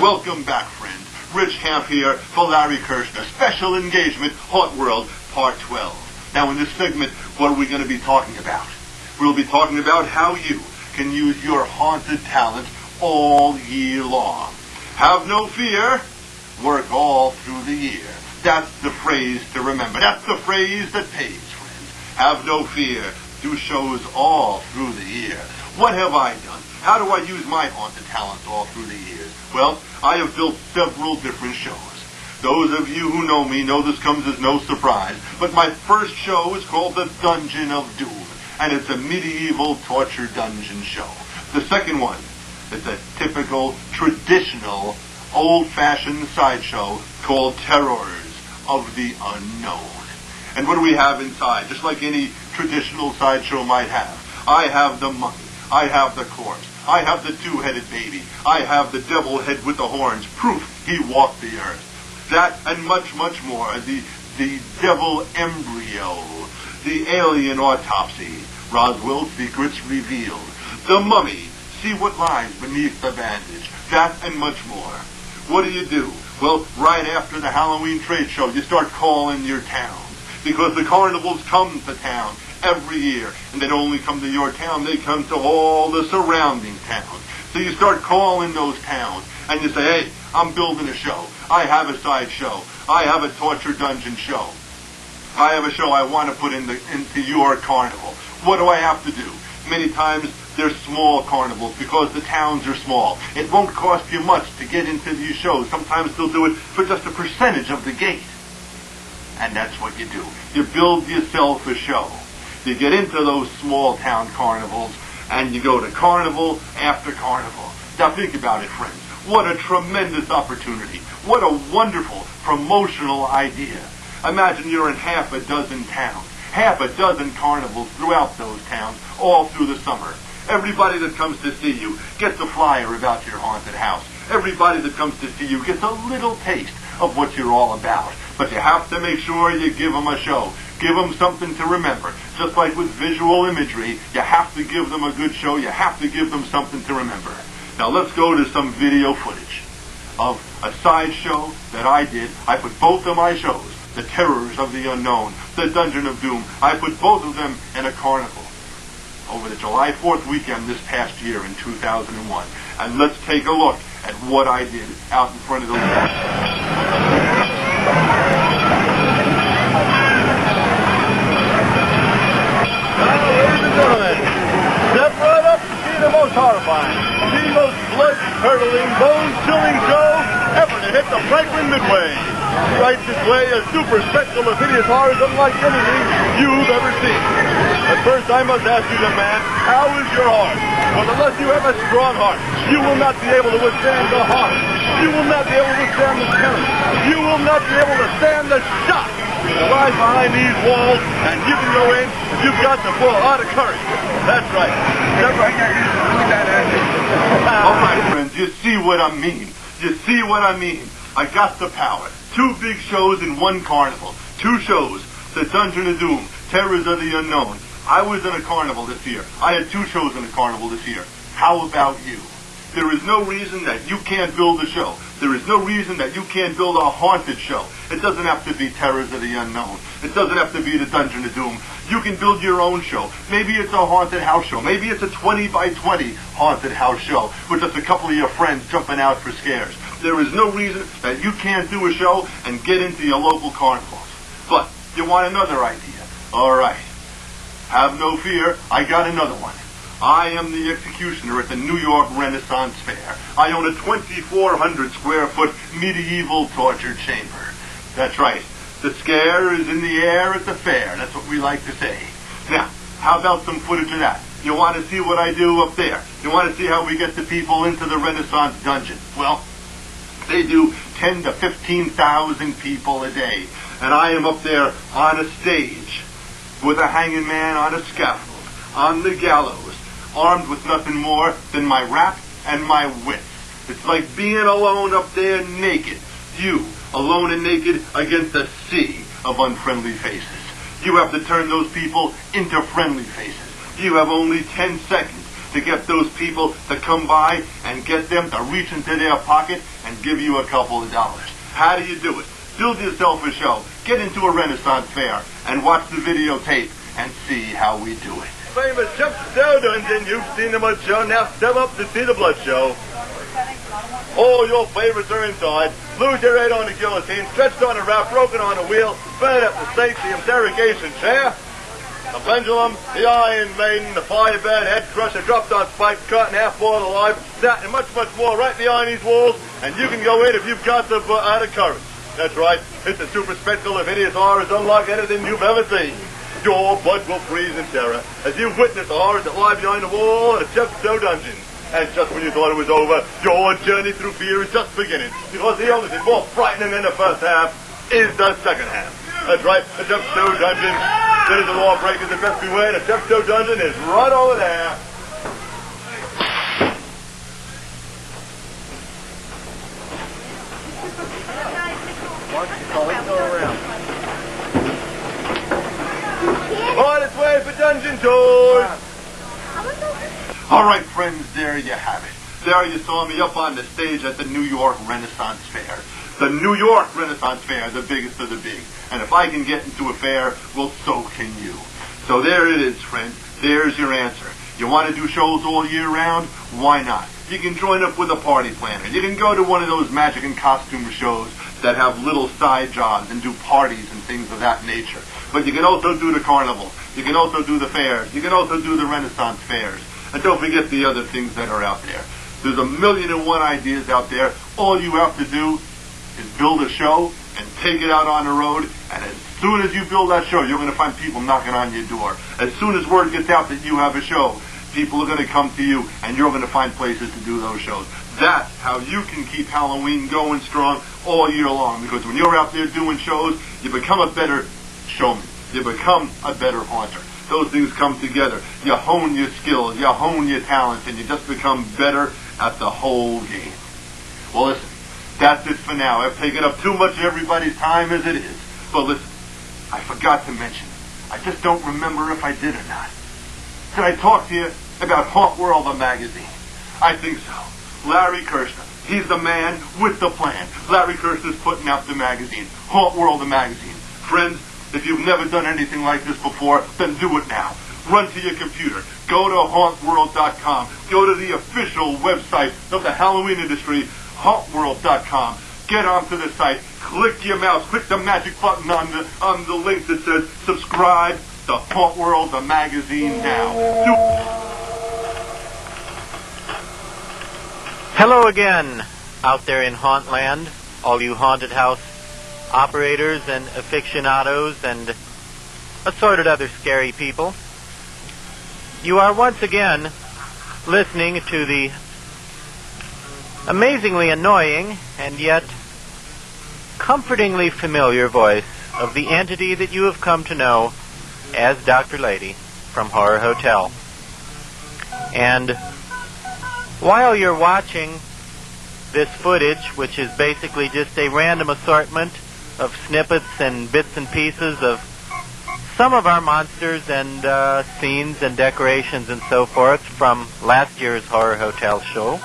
D: Welcome back, friends. Rich Hamp here for Larry Kirshner. Special engagement, Hauntworld, Part 12. Now, in this segment, what are we going to be talking about? We'll be talking about how you can use your haunted talent all year long. Have no fear. Work all through the year. That's the phrase to remember. That's the phrase that pays, friends. Have no fear. Do shows all through the year. What have I done? How do I use my haunted talents all through the years? Well, I have built several different shows. Those of you who know me know this comes as no surprise, but my first show is called The Dungeon of Doom, and it's a medieval torture dungeon show. The second one is a typical, traditional, old-fashioned sideshow called Terrors of the Unknown. And what do we have inside? Just like any traditional sideshow might have. I have the mummy. I have the corpse. I have the two-headed baby. I have the devil head with the horns. Proof he walked the earth. That and much, much more. The devil embryo. The alien autopsy. Roswell's secrets revealed. The mummy. See what lies beneath the bandage. That and much more. What do? Well, right after the Halloween trade show, you start calling your towns. Because the carnivals come to town every year. And they don't only come to your town, they come to all the surrounding towns. So you start calling those towns. And you say, hey, I'm building a show. I have a side show. I have a torture dungeon show. I have a show I want to put into your carnival. What do I have to do? Many times they're small carnivals because the towns are small. It won't cost you much to get into these shows. Sometimes they'll do it for just a percentage of the gate. And that's what you do. You build yourself a show. You get into those small town carnivals and you go to carnival after carnival. Now think about it, friends. What a tremendous opportunity. What a wonderful promotional idea. Imagine you're in half a dozen towns. Half a dozen carnivals throughout those towns, all through the summer. Everybody that comes to see you gets a flyer about your haunted house. Everybody that comes to see you gets a little taste of what you're all about. But you have to make sure you give them a show. Give them something to remember. Just like with visual imagery, you have to give them a good show. You have to give them something to remember. Now let's go to some video footage of a sideshow that I did. I put both of my shows, The Terrors of the Unknown, The Dungeon of Doom, I put both of them in a carnival over the July 4th weekend this past year in 2001. And let's take a look at what I did out in front of the Step right up to see the most horrifying, the most blood-curdling, bone-chilling show ever to hit the Franklin Midway. Right this way, a super spectacle of hideous horrors unlike anything you've ever seen. But first, I must ask you, young man, how is your heart? Well, unless you have a strong heart, you will not be able to withstand the horror. You will not be able to withstand the terror. You will not be able to stand the shock. To rise behind these walls, and you can go in, you've got to pull a lot of courage. That's right. Step right now. All right, friends, you see what I mean. You see what I mean. I got the power. 2 big shows in one carnival. 2 shows. The Dungeon of Doom, Terrors of the Unknown. I was in a carnival this year. I had 2 shows in a carnival this year. How about you? There is no reason that you can't build a show. There is no reason that you can't build a haunted show. It doesn't have to be Terrors of the Unknown. It doesn't have to be the Dungeon of Doom. You can build your own show. Maybe it's a haunted house show. Maybe it's a 20 by 20 haunted house show with just a couple of your friends jumping out for scares. There is no reason that you can't do a show and get into your local carnivals. But you want another idea? All right. Have no fear. I got another one. I am the executioner at the New York Renaissance Fair. I own a 2,400 square foot medieval torture chamber. That's right. The scare is in the air at the fair. That's what we like to say. Now, how about some footage of that? You want to see what I do up there? You want to see how we get the people into the Renaissance dungeon? Well, they do 10 to 15,000 people a day. And I am up there on a stage with a hanging man on a scaffold, on the gallows, armed with nothing more than my rap and my wit. It's like being alone up there naked. You, alone and naked against a sea of unfriendly faces. You have to turn those people into friendly faces. You have only 10 seconds to get those people to come by and get them to reach into their pocket and give you a couple of dollars. How do you do it? Build yourself a show. Get into a Renaissance fair and watch the videotape and see how we do it.
L: Famous Chuck Stowe Dungeon. You've seen the Mud Show. Now step up to see the Blood Show. All your favorites are inside. Lose your head on the guillotine, stretched on a raft, broken on a wheel, burn at the stake, the interrogation chair, the pendulum, the Iron Maiden, the Firebird, Head Crusher, dropped on spikes, cut in half, boiled alive, that and much, much more right behind these walls, and you can go in if you've got the courage. That's right, it's a super spectacle of hideous horrors unlike anything you've ever seen. Your blood will freeze in terror as you witness the horrors that lie behind the wall of the Chuck Stowe Dungeon. And just when you thought it was over, your journey through fear is just beginning. Because the only thing more frightening than the first half is the second half. That's right, the Chuck Stowe Dungeon. There's the lawbreakers that best beware. The Chuck Stowe Dungeon is right over there. On its way for dungeon tours.
D: All right, friends, there you have it. There you saw me up on the stage at the New York Renaissance Fair. The New York Renaissance Fair, the biggest of the big. And if I can get into a fair, well, so can you. So there it is, friends. There's your answer. You want to do shows all year round? Why not? You can join up with a party planner. You can go to one of those magic and costume shows that have little side jobs and do parties and things of that nature. But you can also do the carnival. You can also do the fairs. You can also do the Renaissance fairs. And don't forget the other things that are out there. There's 1,000,001 ideas out there. All you have to do is build a show and take it out on the road. And as soon as you build that show, you're going to find people knocking on your door. As soon as word gets out that you have a show, people are going to come to you and you're going to find places to do those shows. That's how you can keep Halloween going strong all year long. Because when you're out there doing shows, you become a better showman. You become a better haunter. Those things come together. You hone your skills, you hone your talents, and you just become better at the whole game. Well, listen, that's it for now. I've taken up too much of everybody's time as it is. But listen, I forgot to mention, I just don't remember if I did or not. Did I talk to you about Hauntworld the magazine? I think so. Larry Kirshner, he's the man with the plan. Larry Kirshner's putting out the magazine, Hauntworld the magazine. Friends, if you've never done anything like this before, then do it now. Run to your computer. Go to Hauntworld.com. Go to the official website of the Halloween industry, Hauntworld.com. Get onto the site. Click your mouse. Click the magic button on the link that says subscribe to Hauntworld the magazine now.
I: Hello again, out there in Hauntland, all you haunted house operators and aficionados and assorted other scary people. You are once again listening to the amazingly annoying and yet comfortingly familiar voice of the entity that you have come to know as Dr. Lady from Horror Hotel. And while you're watching this footage, which is basically just a random assortment of snippets and bits and pieces of some of our monsters and scenes and decorations and so forth from last year's Horror Hotel show,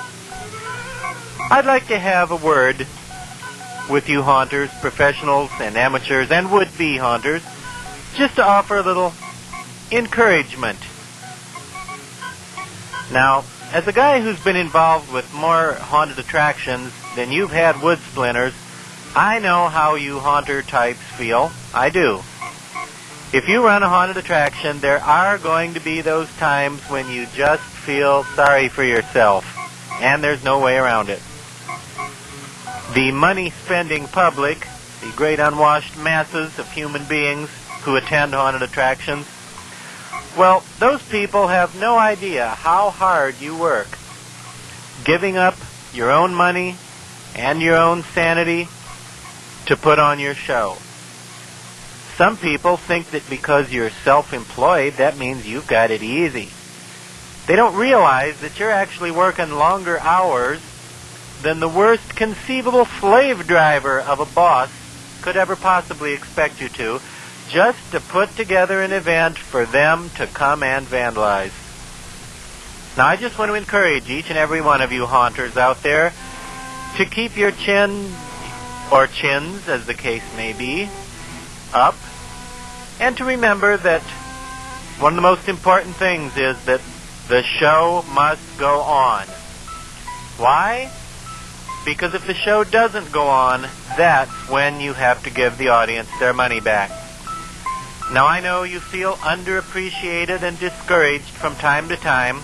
I: I'd like to have a word with you haunters, professionals and amateurs and would-be haunters, just to offer a little encouragement. Now, as a guy who's been involved with more haunted attractions than you've had wood splinters, I know how you haunter types feel. I do. If you run a haunted attraction, there are going to be those times when you just feel sorry for yourself, and there's no way around it. The money-spending public, the great unwashed masses of human beings who attend haunted attractions, well, those people have no idea how hard you work, giving up your own money and your own sanity to put on your show. Some people think that because you're self-employed, that means you've got it easy. They don't realize that you're actually working longer hours than the worst conceivable slave driver of a boss could ever possibly expect you to, just to put together an event for them to come and vandalize. Now, I just want to encourage each and every one of you haunters out there to keep your chin, or chins, as the case may be, up, and to remember that one of the most important things is that the show must go on. Why? Because if the show doesn't go on, that's when you have to give the audience their money back. Now, I know you feel underappreciated and discouraged from time to time,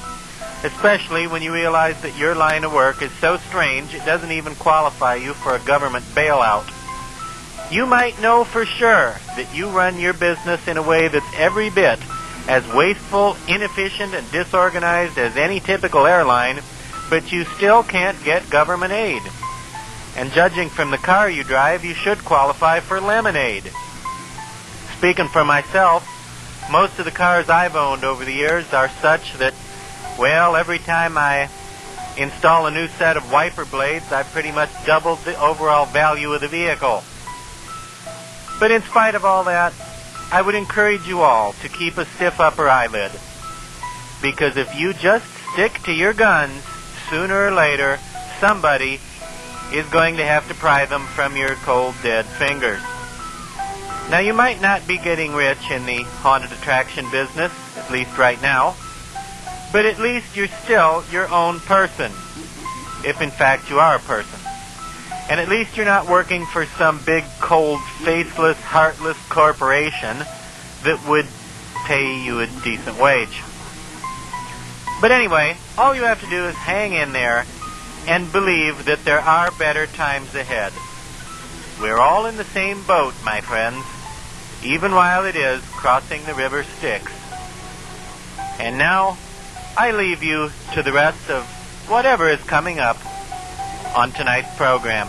I: especially when you realize that your line of work is so strange it doesn't even qualify you for a government bailout. You might know for sure that you run your business in a way that's every bit as wasteful, inefficient, and disorganized as any typical airline, but you still can't get government aid. And judging from the car you drive, you should qualify for lemonade. Speaking for myself, most of the cars I've owned over the years are such that, well, every time I install a new set of wiper blades, I've pretty much doubled the overall value of the vehicle. But in spite of all that, I would encourage you all to keep a stiff upper eyelid. Because if you just stick to your guns, sooner or later, somebody is going to have to pry them from your cold, dead fingers. Now, you might not be getting rich in the haunted attraction business, at least right now, but at least you're still your own person, if in fact you are a person. And at least you're not working for some big, cold, faceless, heartless corporation that would pay you a decent wage. But anyway, all you have to do is hang in there and believe that there are better times ahead. We're all in the same boat, my friends, even while it is crossing the river Styx. And now, I leave you to the rest of whatever is coming up on tonight's program.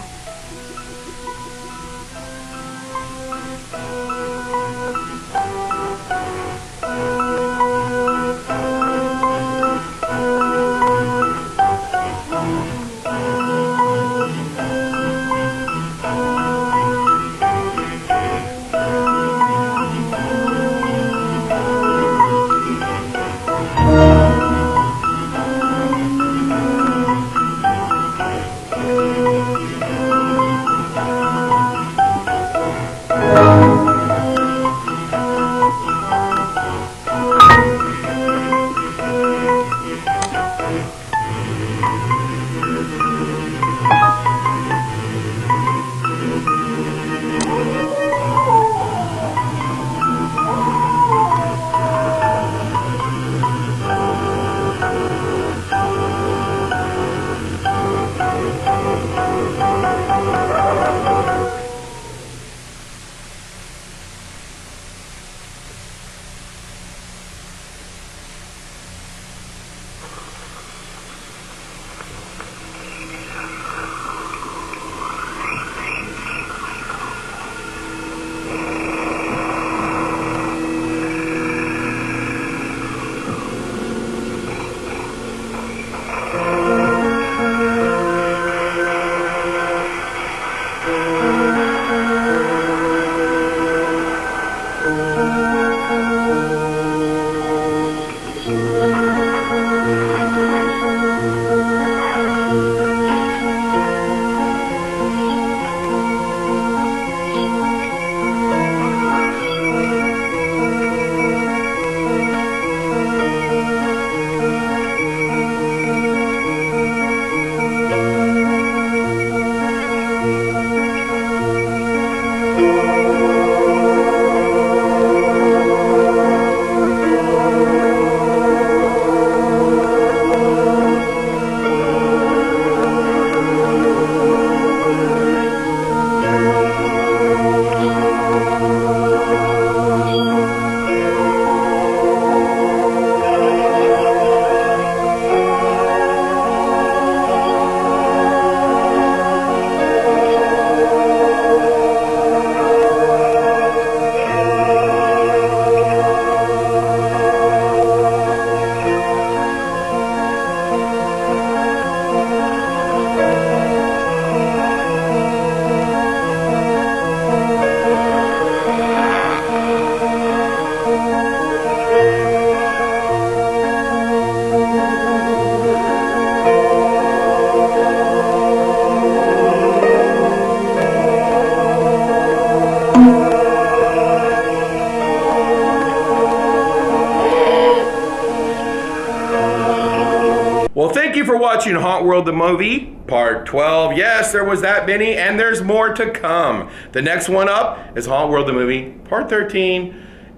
B: Well, thank you for watching Hauntworld the Movie, Part 12. Yes, there was that many, and there's more to come. The next one up is Hauntworld the Movie, Part 13.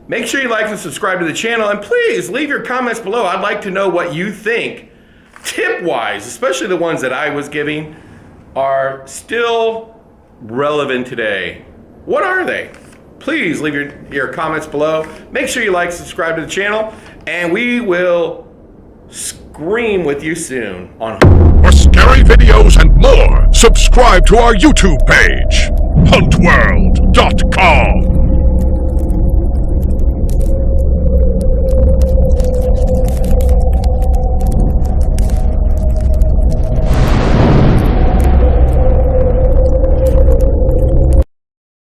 B: Make sure you like and subscribe to the channel, and please leave your comments below. I'd like to know what you think, tip-wise, especially the ones that I was giving, are still relevant today. What are they? Please leave your comments below. Make sure you like, subscribe to the channel, and we will scream with you soon on
O: For scary videos and more, subscribe to our YouTube page, Hauntworld.com.